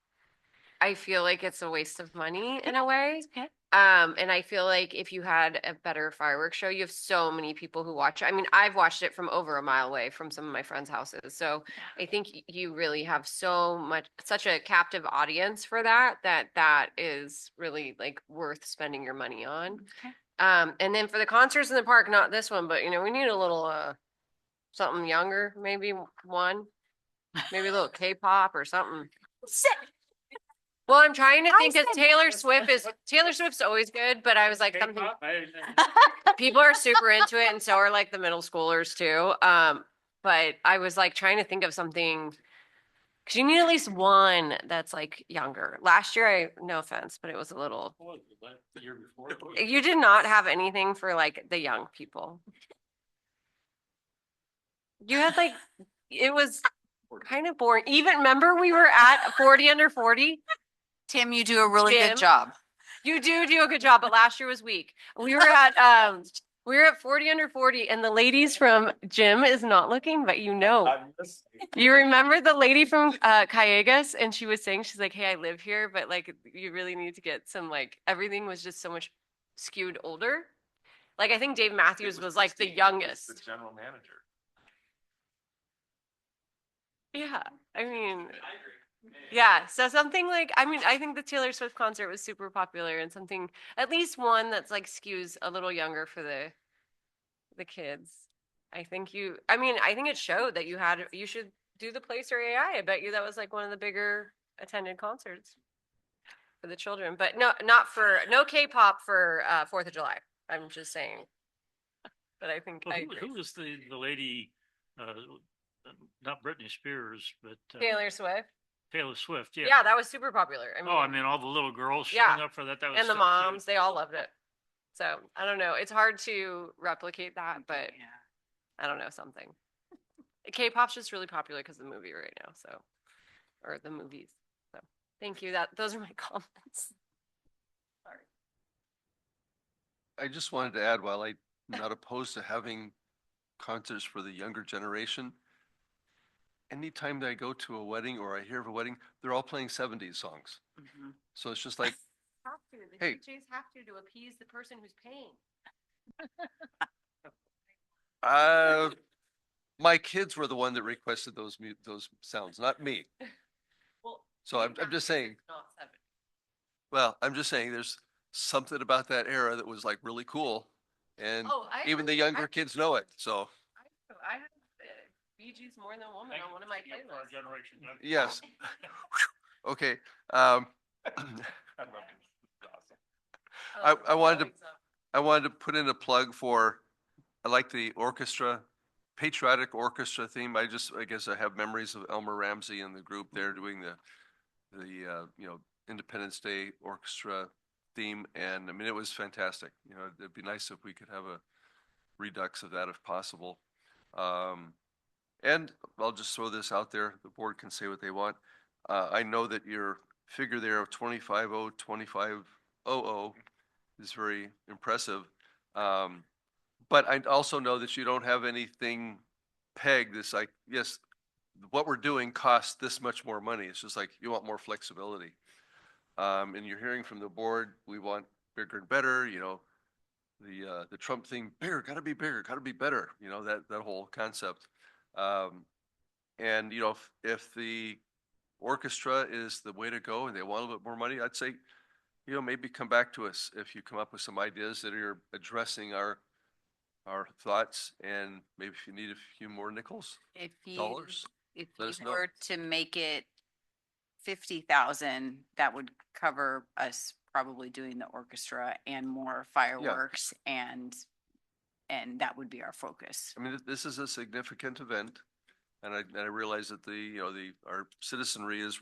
I feel like it's a waste of money in a way. Okay. And I feel like if you had a better fireworks show, you have so many people who watch it. I mean, I've watched it from over a mile away from some of my friends' houses. So I think you really have such a captive audience for that is really like worth spending your money on. Okay. And then for the concerts in the park, not this one, but we need a little something younger, maybe maybe a little K-pop or something. Well, I'm trying to think because Taylor Swift's always good, but I was like something people are super into it and so are like the middle schoolers too. But I was like trying to think of something because you need at least one that's like younger. Last year, no offense, but it was a little. The year before? You did not have anything for like the young people. You had like, it was kind of boring. Even remember we were at 40 under 40. Tim, you do a really Tim. good job. You do a good job, but last year was weak. We were at 40 under 40 and the ladies from Jim is not looking, but you remember the lady from Callegas and she was saying, she's like, hey, I live here, but like you really need to get some like everything was just so much skewed older. Like I think Dave Matthews was like the youngest. The general manager. Yeah, I mean, yeah. So something like, I mean, I think the Taylor Swift concert was super popular and something, at least one that's like skews a little younger for the kids. I think it showed that you should do the Placer AI. I bet you that was like one of the bigger attended concerts for the children, but no K-pop for 4th of July. I'm just saying. But I think Well, I agree. who was the lady, not Britney Spears, but Taylor Swift. Taylor Swift, yeah. Yeah, that was super popular. I mean, all the little girls Yeah. showing up for that. That was And the so moms, they all loved it. So I don't know. It's hard to replicate that, but I don't know, something. K-pop's just really popular because of the movie right now. So, or the movies. So thank you. Those are my comments. Sorry. I just wanted to add, while I'm not opposed to having concerts for the younger generation, anytime that I go to a wedding or I hear of a wedding, they're all playing 70s songs. Mm-hmm. So it's just like, The Hey. DJs have to appease the person who's paying. my kids were the one that requested those sounds, not me. Well, So I'm just saying, not 7. well, I'm just saying there's something about that era that was like really cool. And even the younger kids know it. So I have Bee Gees More Than a Woman on one of my playlists. yes. Okay. I wanted to put in a plug for, I like the orchestra, patriotic orchestra theme. I guess I have memories of Elmer Ramsey and the group there doing the Independence Day orchestra theme. And I mean, it was fantastic. It'd be nice if we could have a redux of that if possible. And I'll just throw this out there. The board can say what they want. I know that your figure there of 25,000 is very impressive. But I also know that you don't have anything pegged. It's like, yes, what we're doing costs this much more money. It's just like you want more flexibility. And you're hearing from the board, we want bigger and better, the Trump thing, bigger, gotta be better, that whole concept. And if the orchestra is the way to go and they want a little bit more money, I'd say, maybe come back to us if you come up with some ideas that are addressing our thoughts, and maybe if you need a few more nickels, If you, dollars, if let you us know. were to make it 50,000, that would cover us probably doing the orchestra and more fireworks and that would be our focus. I mean, this is a significant event, and I realize that our citizenry is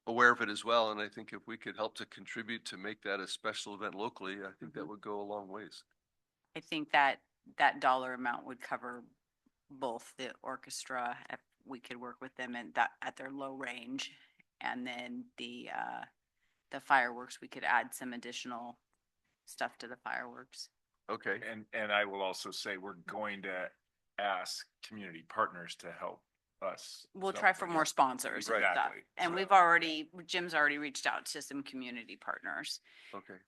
aware of it as well, and I think if we could help to contribute to make that a special event locally, I think that would go a long ways. I think that dollar amount would cover both the orchestra, if we could work with them at their low range, and then the fireworks, we could add some additional stuff to the fireworks. Okay. And I will also say, we're going to ask community partners to help us. We'll try for more sponsors and stuff. Exactly. And Jim's already reached out to some community partners. Okay.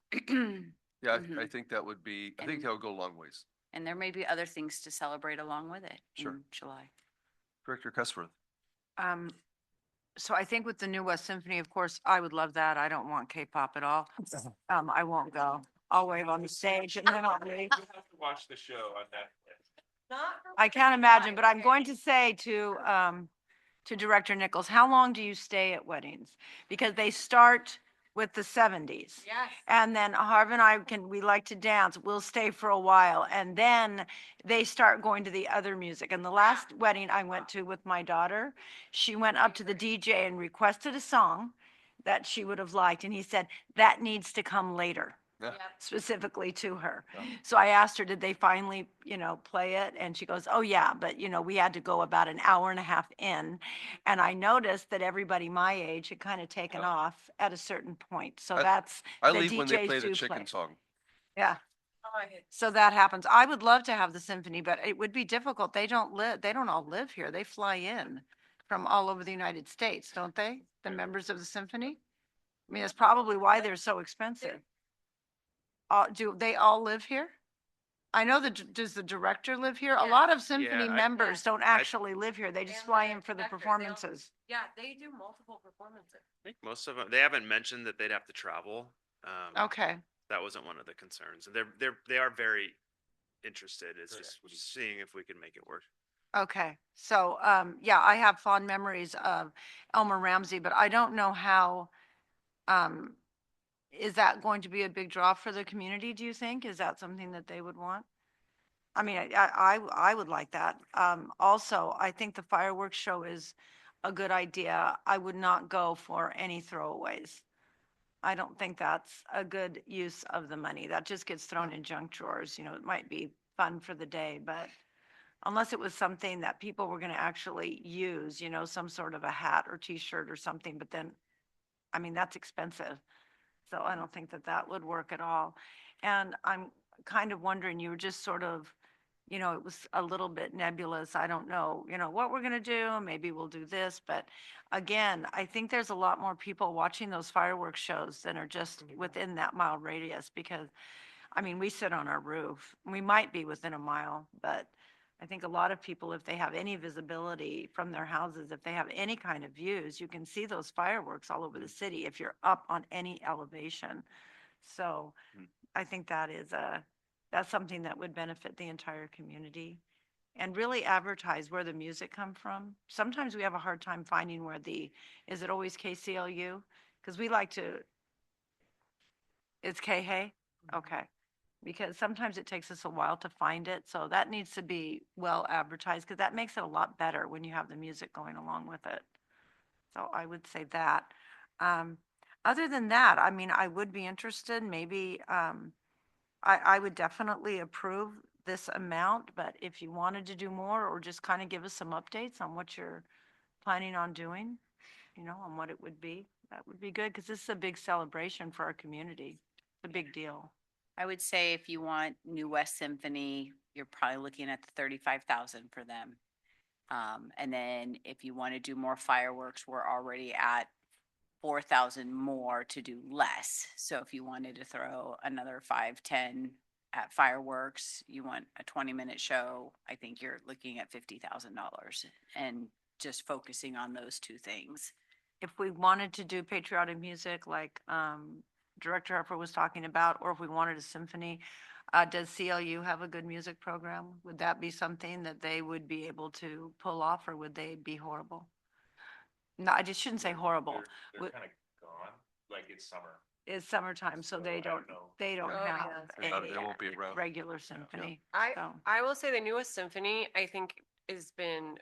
Yeah, Mhm. I think that would be, I think that would go a long ways. And there may be other things to celebrate along with it Sure. in July. Director Cuthbert. So I think with the New West Symphony, of course, I would love that. I don't want K-pop at all. I won't go. I'll wave on the stage and then I'll leave. You have to watch the show on Netflix. I can't imagine, but I'm going to say to Director Nichols, how long do you stay at weddings? Because they start with the 70s. Yes. And then Harv and we like to dance. We'll stay for a while. And then they start going to the other music. And the last wedding I went to with my daughter, she went up to the DJ and requested a song that she would have liked. And he said, that needs to come later. Yeah. Specifically to her. So I asked her, did they finally, play it? And she goes, oh yeah, but we had to go about an hour and a half in. And I noticed that everybody my age had kind of taken off at a certain point. So that's, I the leave when they DJs play the do chicken play. song. Yeah. So that happens. I would love to have the symphony, but it would be difficult. They don't all live here. They fly in from all over the United States, don't they? The members of the symphony? I mean, that's probably why they're so expensive. Do they all live here? I know does the director live here? A lot of symphony Yeah, members don't actually live here. They just fly in for the performances. Yeah, they do multiple performances. I think most of them, they haven't mentioned that they'd have to travel. Okay, That wasn't one of the concerns. And they are very interested. It's just seeing if we can make it work. okay. So, yeah, I have fond memories of Elmer Ramsey, but I don't know how, is that going to be a big draw for the community, do you think? Is that something that they would want? I mean, I would like that. Also, I think the fireworks show is a good idea. I would not go for any throwaways. I don't think that's a good use of the money. That just gets thrown in junk drawers. It might be fun for the day, but unless it was something that people were going to actually use, some sort of a hat or T-shirt or something, but then, I mean, that's expensive. So I don't think that would work at all. And I'm kind of wondering, you were just sort of, it was a little bit nebulous. I don't know, what we're going to do. Maybe we'll do this. But again, I think there's a lot more people watching those fireworks shows than are just within that mile radius because, I mean, we sit on our roof. We might be within a mile, but I think a lot of people, if they have any visibility from their houses, if they have any kind of views, you can see those fireworks all over the city if you're up on any elevation. So I think that's something that would benefit the entire community and really advertise where the music come from. Sometimes we have a hard time finding is it always KCLU? Because we like to It's Kei? Okay. Because sometimes it takes us a while to find it, so that needs to be well advertised, because that makes it a lot better when you have the music going along with it. So I would say that. Um, Other than that, I mean, I would be interested, maybe, I would definitely approve this amount, but if you wanted to do more or just kind of give us some updates on what you're planning on doing, you know, on what it would be, that would be good, because this is a big celebration for our community. It's a big deal. I would say if you want New West Symphony, you're probably looking at the 35,000 for them. And then if you want to do more fireworks, we're already at 4,000 more to do less. So if you wanted to throw another 5, 10 at fireworks, you want a 20-minute show, I think you're looking at $50,000 and just focusing on those two things. If we wanted to do patriotic music like Director Harper was talking about, or if we wanted a symphony, does CLU have a good music program? Would that be something that they would be able to pull off, or would they be horrible? No, I just shouldn't say horrible. They're Would- kind of gone, like it's summer. It's summertime, so So they I don't, don't know. they don't Oh, have yeah. They won't be a around. regular symphony. So, I will say the newest symphony, I think, has been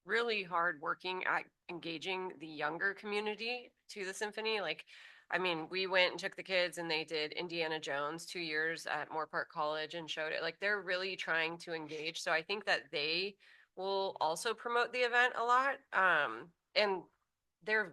really hard working at engaging the younger community to the symphony. Like, I mean, we went and took the kids and they did Indiana Jones 2 years at Moore Park College and showed it. Like, they're really trying to engage. So I think that they will also promote the event a lot. And they're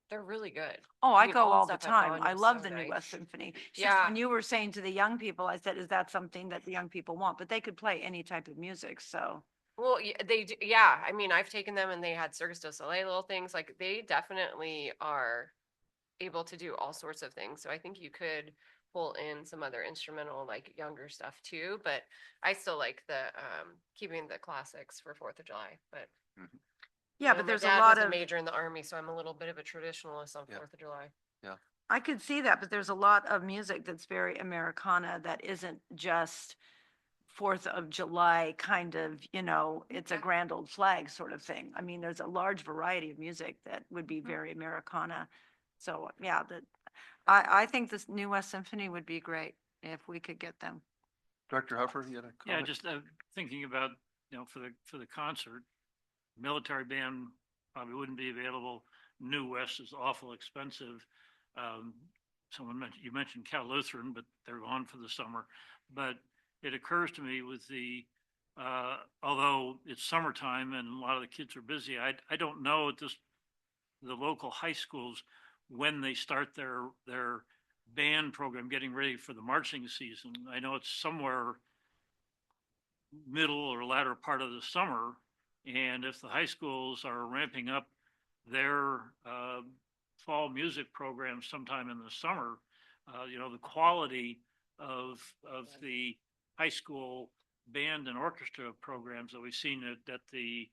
they're really good. oh, I mean, go all the stuff I've time. gone I is love so the New nice. West Symphony. It's just Yeah. when you were saying to the young people, I said, is that something that the young people want? But they could play any type of music, so. Well, they do, yeah. I mean, I've taken them and they had Circus du Soleil little things. Like they definitely are able to do all sorts of things. So I think you could pull in some other instrumental, like younger stuff too. But I still like the keeping the classics for 4th of July. But Yeah, you know, but my there's a dad lot was of. a major in the army, so I'm a little bit of a traditionalist on Yeah. 4th of July. I could see that, but there's a lot of music that's very Americana that isn't just Fourth of July kind of, you know, it's a Yeah. grand old flag sort of thing. I mean, there's a large variety of music that would be Mhm. very Americana. So, yeah, I think this New West Symphony would be great if we could get them. Director Huffer, you had a Yeah, comment? just thinking about, you know, for the concert, military band probably wouldn't be available. New West is awful expensive. You mentioned Cal Lutheran, but they're gone for the summer. But it occurs to me with although it's summertime and a lot of the kids are busy, I don't know at the local high schools when they start their band program, getting ready for the marching season. I know it's somewhere middle or latter part of the summer. And if the high schools are ramping up their fall music programs sometime in the summer, you know, the quality of the high school band and orchestra programs that we've seen at the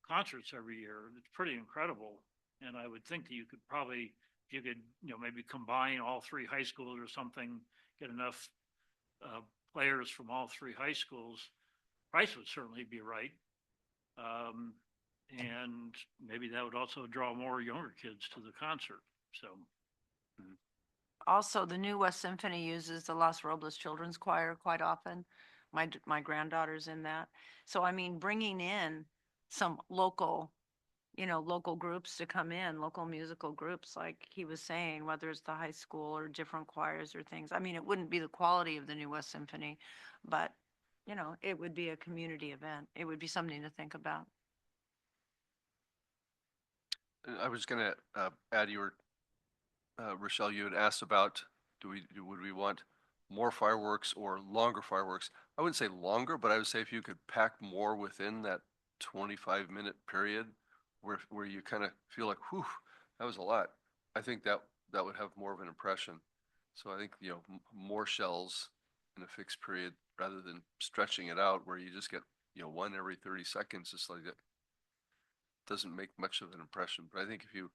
concerts every year, it's pretty incredible. And I would think that you could probably, if you could, you know, maybe combine all three high schools or something, get enough players from all three high schools, price would certainly be right. And maybe that would also draw more younger kids to the concert. So, Also, the New West Symphony uses the Los Robles Children's Choir quite often. My granddaughter's in that. So, I mean, bringing in some local, you know, local groups to come in, local musical groups, like he was saying, whether it's the high school or different choirs or things. I mean, it wouldn't be the quality of the New West Symphony, but, you know, it would be a community event. It would be something to think about. I was gonna add, Rochelle, you had asked about, would we want more fireworks or longer fireworks? I wouldn't say longer, but I would say if you could pack more within that 25-minute period where you kind of feel like, whew, that was a lot. I think that would have more of an impression. So I think, you know, more shells in a fixed period rather than stretching it out where you just get, you know, one every 30 seconds. It's like that doesn't make much of an impression. But I think if you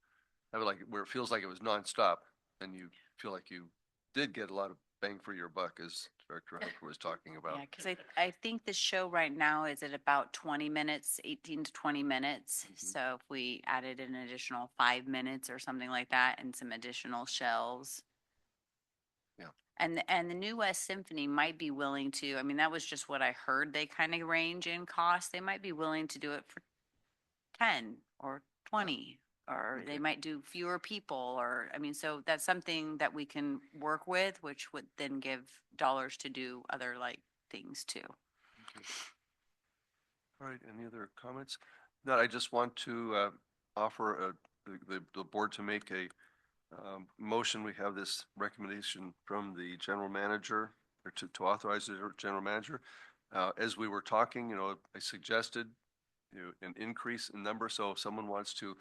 have it like where it feels like it was nonstop, then you feel like you did get a lot of bang for your buck, as Director Harper was talking about. Yeah, because I think the show right now is at about 20 minutes, 18 to 20 minutes. So if we added an additional 5 minutes or something like that and some additional shells, Yeah. And the New West Symphony might be willing to, I mean, that was just what I heard. They kind of range in cost. They might be willing to do it for 10 or 20, or Okay. they might do fewer people, or, I mean, so that's something that we can work with, which would then give dollars to do other like things too. All right, any other comments? No, I just want to offer the board to make a motion. We have this recommendation from the general manager, or to authorize the general manager. As we were talking, I suggested, an increase in number. So if someone wants to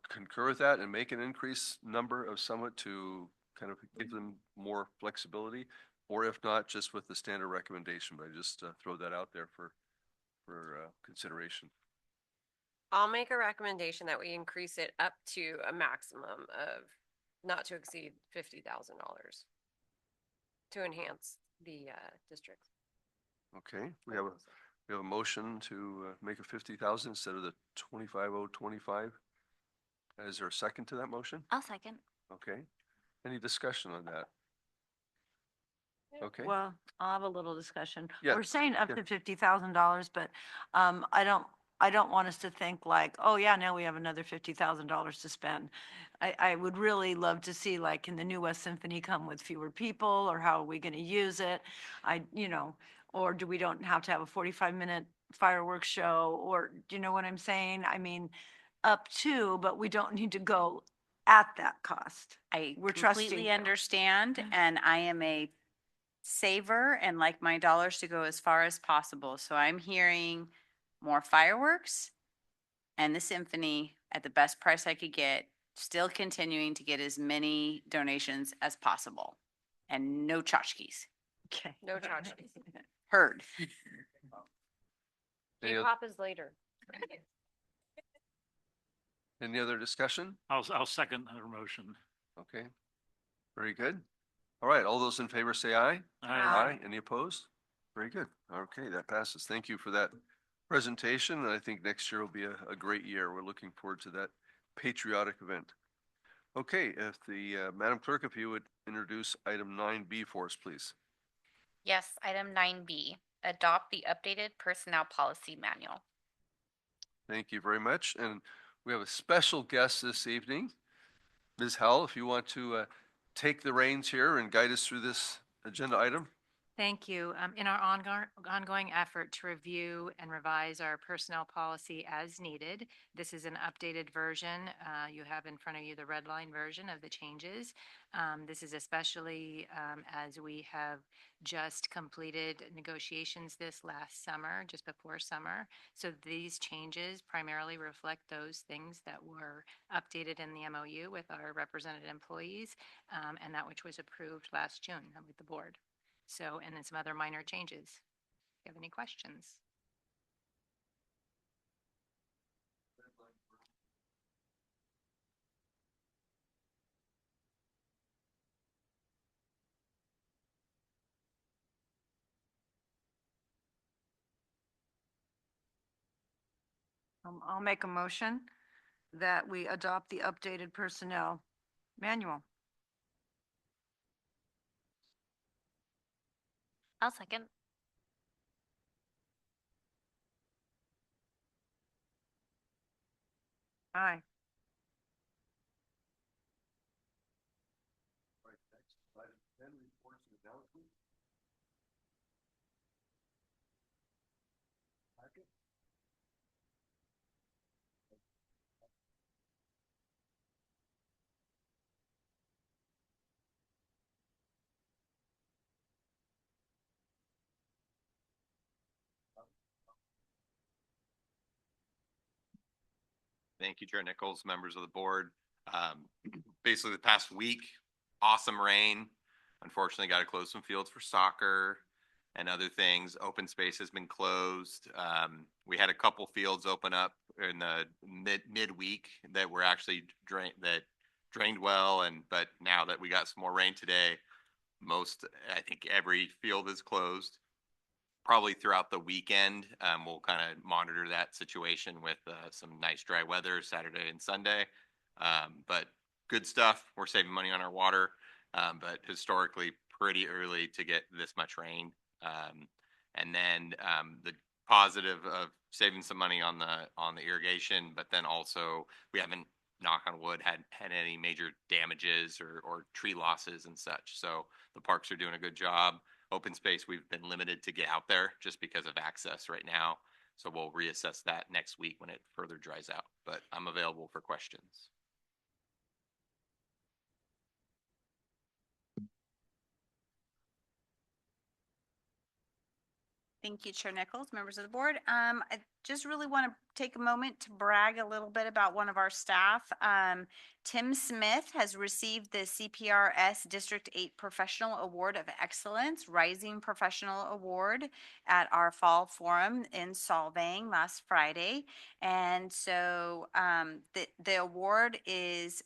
concur with that and make an increase number of someone to kind of give them more flexibility, or if not, just with the standard recommendation, but I just throw that out there for consideration. I'll make a recommendation that we increase it up to a maximum of not to exceed $50,000 to enhance the district. Okay, we have a motion to make a 50,000 instead of the 25,025. Is there a second to that motion? I'll second. Okay, any discussion on that? Okay, Well, I'll have a little discussion. Yeah, We're saying up yeah. to $50,000, but I don't want us to think like, oh yeah, now we have another $50,000 to spend. I would really love to see, like, can the New West Symphony come with fewer people, or how are we going to use it? Or do we don't have to have a 45-minute fireworks show, or do you know what I'm saying? I mean, up to, but we don't need to go at that cost. We're trusting Completely you. understand, and I am a saver and like my dollars to go as far as possible. So I'm hearing more fireworks and the symphony at the best price I could get, still continuing to get as many donations as possible, and no tchotchkes. Okay. No tchotchkes. Heard. Any oth- K-pop is later. Any other discussion? I'll second her motion. Okay, very good. All right, all those in favor say aye. Aye. Any opposed? Very good. Okay, that passes. Thank you for that presentation. And I think next year will be a great year. We're looking forward to that patriotic event. Okay, if the Madam Clerk, if you would introduce item 9B for us, please. Yes, item 9B, adopt the updated personnel policy manual. Thank you very much. And we have a special guest this evening. Ms. Howell, if you want to take the reins here and guide us through this agenda item. Thank you. In our ongoing effort to review and revise our personnel policy as needed, this is an updated version. You have in front of you the red line version of the changes. This is especially as we have just completed negotiations this last summer, just before summer. So these changes primarily reflect those things that were updated in the MOU with our represented employees, and that which was approved last June with the board. So, and then some other minor changes. If you have any questions? I'll make a motion that we adopt the updated personnel manual. I'll second. Aye. Thank you, Chair Nichols, members of the board. Basically, the past week, awesome rain. Unfortunately, got to close some fields for soccer and other things. Open space has been closed. We had a couple fields open up in the midweek that were actually drained well, but now that we got some more rain today, I think every field is closed. Probably throughout the weekend, we'll kind of monitor that situation with some nice dry weather Saturday and Sunday. But good stuff. We're saving money on our water. but historically pretty early to get this much rain. And then the positive of saving some money on the irrigation, but then also we haven't, knock on wood, had any major damages or tree losses and such. So the parks are doing a good job. Open space, we've been limited to get out there just because of access right now. So we'll reassess that next week when it further dries out, but I'm available for questions. Thank you, Chair Nichols, members of the board. I just really want to take a moment to brag a little bit about one of our staff. Tim Smith has received the CPRS District 8 Professional Award of Excellence, Rising Professional Award at our Fall Forum in Solvang last Friday. And so the award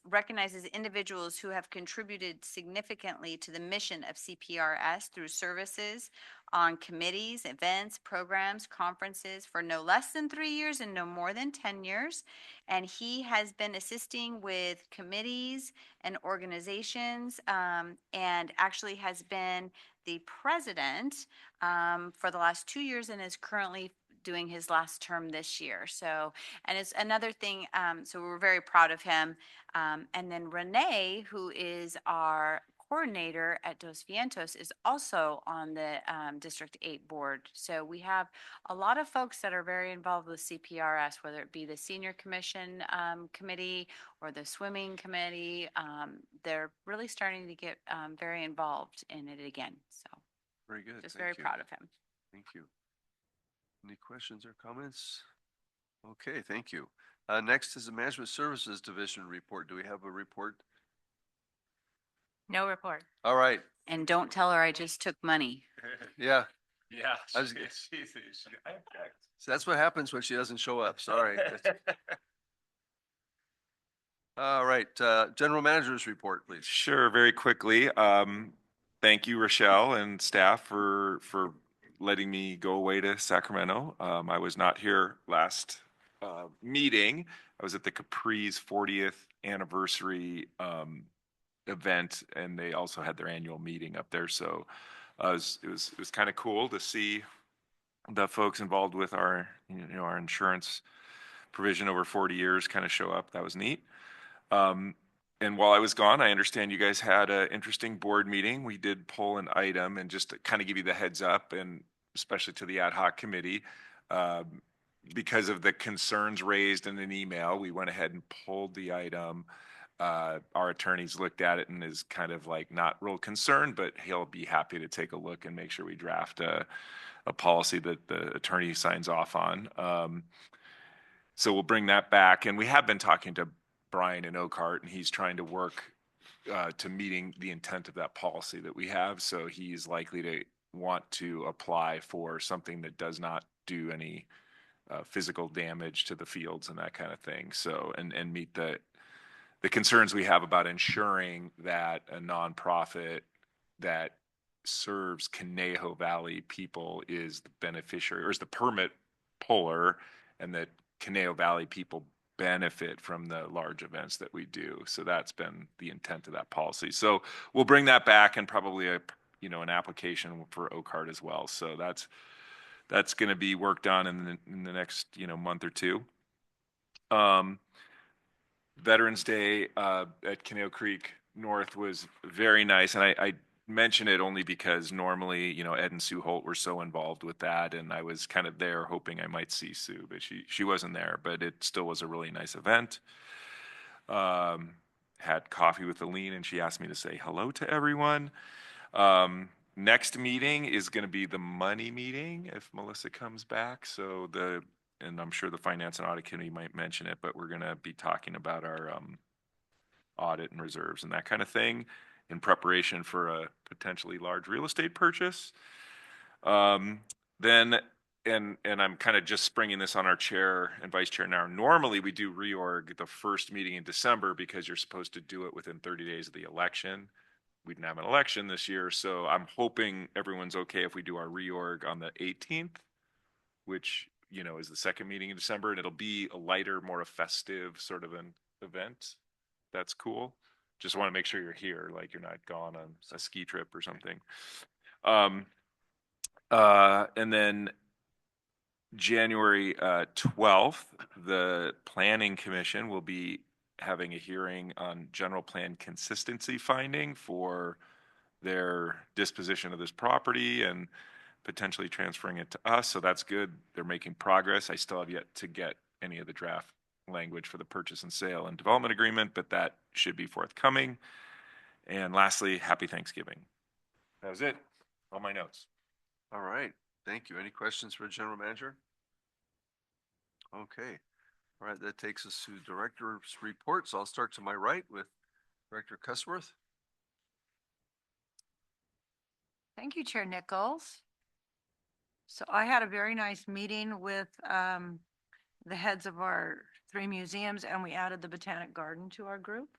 recognizes individuals who have contributed significantly to the mission of CPRS through services on committees, events, programs, conferences for no less than 3 years and no more than 10 years. And he has been assisting with committees and organizations and actually has been the president for the last 2 years and is currently doing his last term this year. So, and it's another thing, so we're very proud of him. And then Renee, who is our coordinator at Dos Vientos, is also on the District 8 board. So we have a lot of folks that are very involved with CPRS, whether it be the senior commission committee or the swimming committee. They're really starting to get very involved in it again. So Very good. just Thank very you. proud of him. Thank you. Any questions or comments? Okay, thank you. Next is the Management Services Division report. Do we have a report? No report. All right. And don't tell her I just took money. Yeah. Yeah. I was- I object. So that's what happens when she doesn't show up. Sorry. All right. General Manager's report, please. Sure, very quickly. Thank you, Rochelle and staff for letting me go away to Sacramento. I was not here last meeting. I was at the Capri's 40th anniversary event, and they also had their annual meeting up there. So it was kind of cool to see the folks involved with our our insurance provision over 40 years kind of show up. That was neat. And while I was gone, I understand you guys had an interesting board meeting. We did pull an item, and just to kind of give you the heads up, and especially to the ad hoc committee, because of the concerns raised in an email, we went ahead and pulled the item. Our attorneys looked at it and is kind of like not real concerned, but he'll be happy to take a look and make sure we draft a policy that the attorney signs off on. So we'll bring that back. And we have been talking to Brian in Oakhart, and he's trying to work to meeting the intent of that policy that we have. So he's likely to want to apply for something that does not do any physical damage to the fields and that kind of thing. So, and meet the concerns we have about ensuring that a nonprofit that serves Conejo Valley people is the beneficiary or is the permit puller, and that Conejo Valley people benefit from the large events that we do. So that's been the intent of that policy. So we'll bring that back, and probably an application for Oakhart as well. So that's going to be worked on in the next month or two. Veterans Day at Conejo Creek North was very nice, and I mention it only because normally, Ed and Sue Holt were so involved with that, and I was kind of there hoping I might see Sue, but she wasn't there. But it still was a really nice event. Had coffee with Aline, and she asked me to say hello to everyone. Next meeting is going to be the money meeting if Melissa comes back. So and I'm sure the Finance and Audit Committee might mention it, but we're going to be talking about our audit and reserves and that kind of thing in preparation for a potentially large real estate purchase. Then, and I'm kind of just springing this on our chair and vice chair now. Normally we do reorg the first meeting in December because you're supposed to do it within 30 days of the election. We didn't have an election this year, so I'm hoping everyone's okay if we do our reorg on the 18th, which is the second meeting in December, and it'll be a lighter, more festive sort of an event. That's cool. Just want to make sure you're here, like you're not gone on a ski trip or something. And then January 12th, the Planning Commission will be having a hearing on general plan consistency finding for their disposition of this property and potentially transferring it to us. So that's good. They're making progress. I still have yet to get any of the draft language for the purchase and sale and development agreement, but that should be forthcoming. And lastly, happy Thanksgiving. That was it. All my notes. All right, thank you. Any questions for the general manager? Okay, all right, that takes us to director's reports. I'll start to my right with Director Cussworth. Thank you, Chair Nichols. So I had a very nice meeting with the heads of our 3 museums, and we added the Botanic Garden to our group.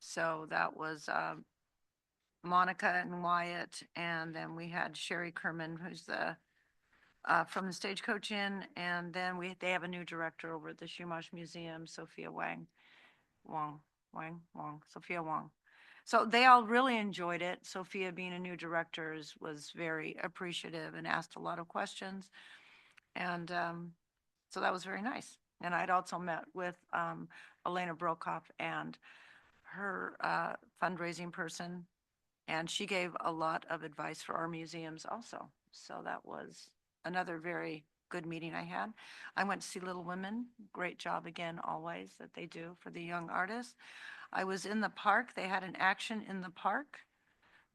So that was Monica and Wyatt, and then we had Sherry Kerman, who's the from the Stagecoach Inn, and then they have a new director over at the Chumash Museum, Sophia Sophia Wong. So they all really enjoyed it. Sophia, being a new director, was very appreciative and asked a lot of questions. And so that was very nice. And I'd also met with Elena Brokoff and her fundraising person, and she gave a lot of advice for our museums also. So that was another very good meeting I had. I went to see Little Women. Great job again, always, that they do for the young artists. I was in the park. They had an action in the park.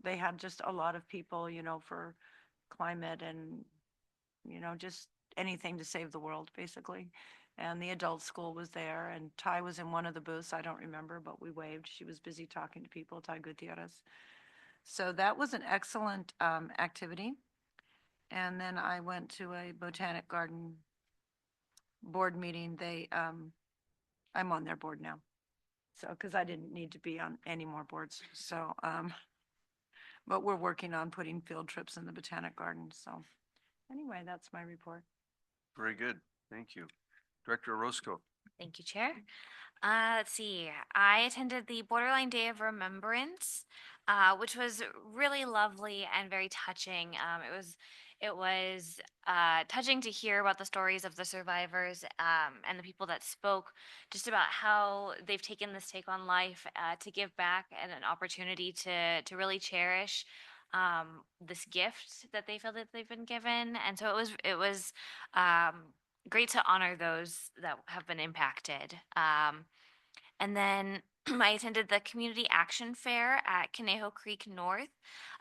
They had just a lot of people, for climate and, just anything to save the world, basically. And the adult school was there, and Ty was in one of the booths. I don't remember, but we waved. She was busy talking to people, Ty Gutierrez. So that was an excellent activity. And then I went to a Botanic Garden board meeting. I'm on their board now. So, because I didn't need to be on any more boards. So, but we're working on putting field trips in the Botanic Garden. So anyway, that's my report. Very good, thank you. Director Orozco. Thank you, Chair. Let's see. I attended the Borderline Day of Remembrance, which was really lovely and very touching. It was touching to hear about the stories of the survivors and the people that spoke, just about how they've taken this take on life to give back and an opportunity to really cherish this gift that they feel that they've been given. And so it was great to honor those that have been impacted. And then I attended the Community Action Fair at Conejo Creek North,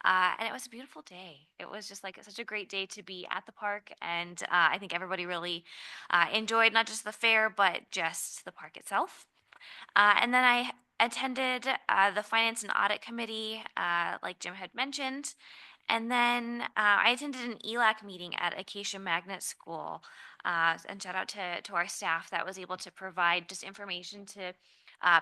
and it was a beautiful day. It was just like such a great day to be at the park, and I think everybody really enjoyed not just the fair, but just the park itself. And then I attended the Finance and Audit Committee, like Jim had mentioned. And then I attended an ELAC meeting at Acacia Magnet School. And shout out to our staff that was able to provide just information to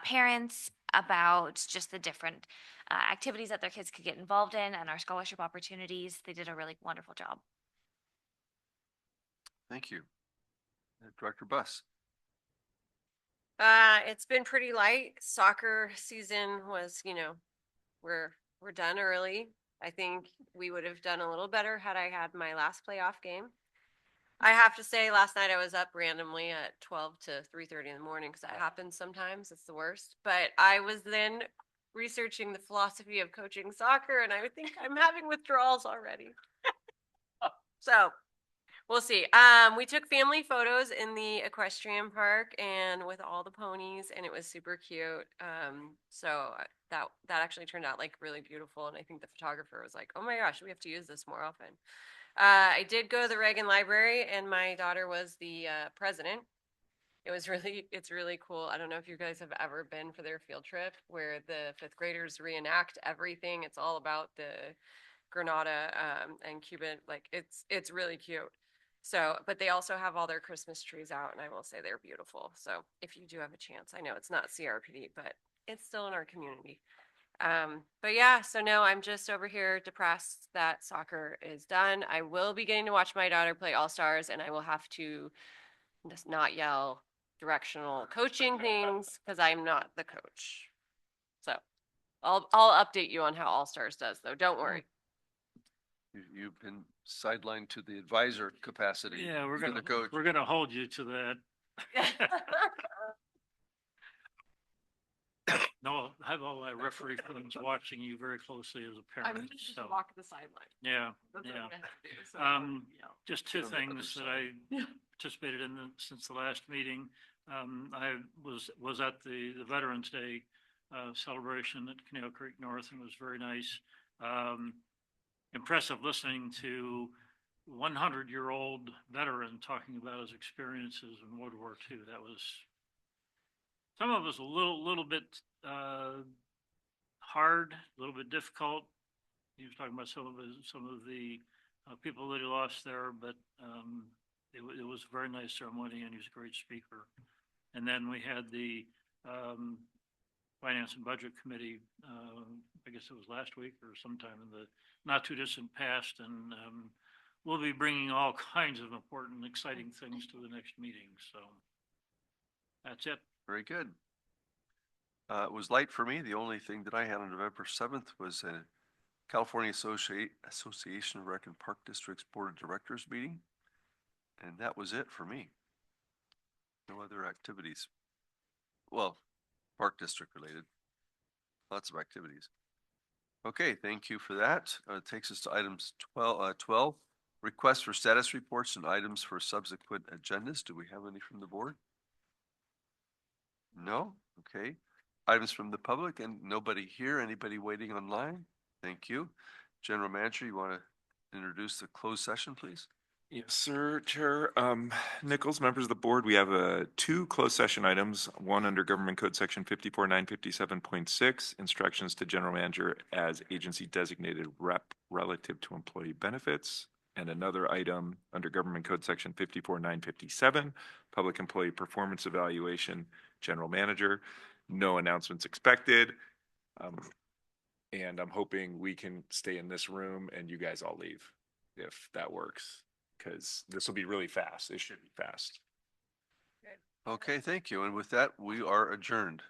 parents about just the different activities that their kids could get involved in and our scholarship opportunities. They did a really wonderful job. Thank you. Director Buss. It's been pretty light. Soccer season was, we're done early. I think we would have done a little better had I had my last playoff game. I have to say, last night I was up randomly at 12 to 3:30 in the morning because that happens sometimes. It's the worst. But I was then researching the philosophy of coaching soccer, and I think I'm having withdrawals already. So we'll see. We took family photos in the equestrian park and with all the ponies, and it was super cute. So that actually turned out like really beautiful, and I think the photographer was like, "Oh my gosh, we have to use this more often." I did go to the Reagan Library, and my daughter was the president. It's really cool. I don't know if you guys have ever been for their field trip where the 5th graders reenact everything. It's all about the Granada and Cuban. Like it's really cute. So, but they also have all their Christmas trees out, and I will say they're beautiful. So if you do have a chance, I know it's not CRPD, but it's still in our community. But yeah, so no, I'm just over here depressed that soccer is done. I will be getting to watch my daughter play All-Stars, and I will have to just not yell directional coaching things because I'm not the coach. So I'll update you on how All Stars does though. Don't worry. You've been sidelined to the advisor capacity. Yeah, to the coach. we're gonna hold you to that. No, I have all my referee friends watching you very closely as a parent, so. Walk the sideline. Yeah, That's what yeah. I'm gonna have to do. So, Just two things that I participated in since the last meeting. I was at the Veterans Day celebration at Conejo Creek North, and it was very nice. Impressive listening to 100-year-old veteran talking about his experiences in World War II. That was, some of it was a little bit hard, a little bit difficult. He was talking about some of the people that he lost there, but it was a very nice ceremony, and he was a great speaker. And then we had the Finance and Budget Committee, I guess it was last week or sometime in the not too distant past, and we'll be bringing all kinds of important and exciting things to the next meeting. So that's it. Very good. It was light for me. The only thing that I had on November 7th was a California Association of Rec and Park Districts Board of Directors meeting. And that was it for me. No other activities. Well, park district related. Lots of activities. Okay, thank you for that. It takes us to items 12, requests for status reports and items for subsequent agendas. Do we have any from the board? No? Okay. Items from the public and nobody here. Anybody waiting online? Thank you. General Manager, you want to introduce the closed session, please? Yes, sir, Chair. Nichols, members of the board, we have two closed session items, one under Government Code Section 54957.6, instructions to general manager as agency designated rep relative to employee benefits, and another item under Government Code Section 54957, public employee performance evaluation, general manager. No announcements expected. And I'm hoping we can stay in this room and you guys all leave, if that works, because this will be really fast. It should be fast. Okay, thank you. And with that, we are adjourned.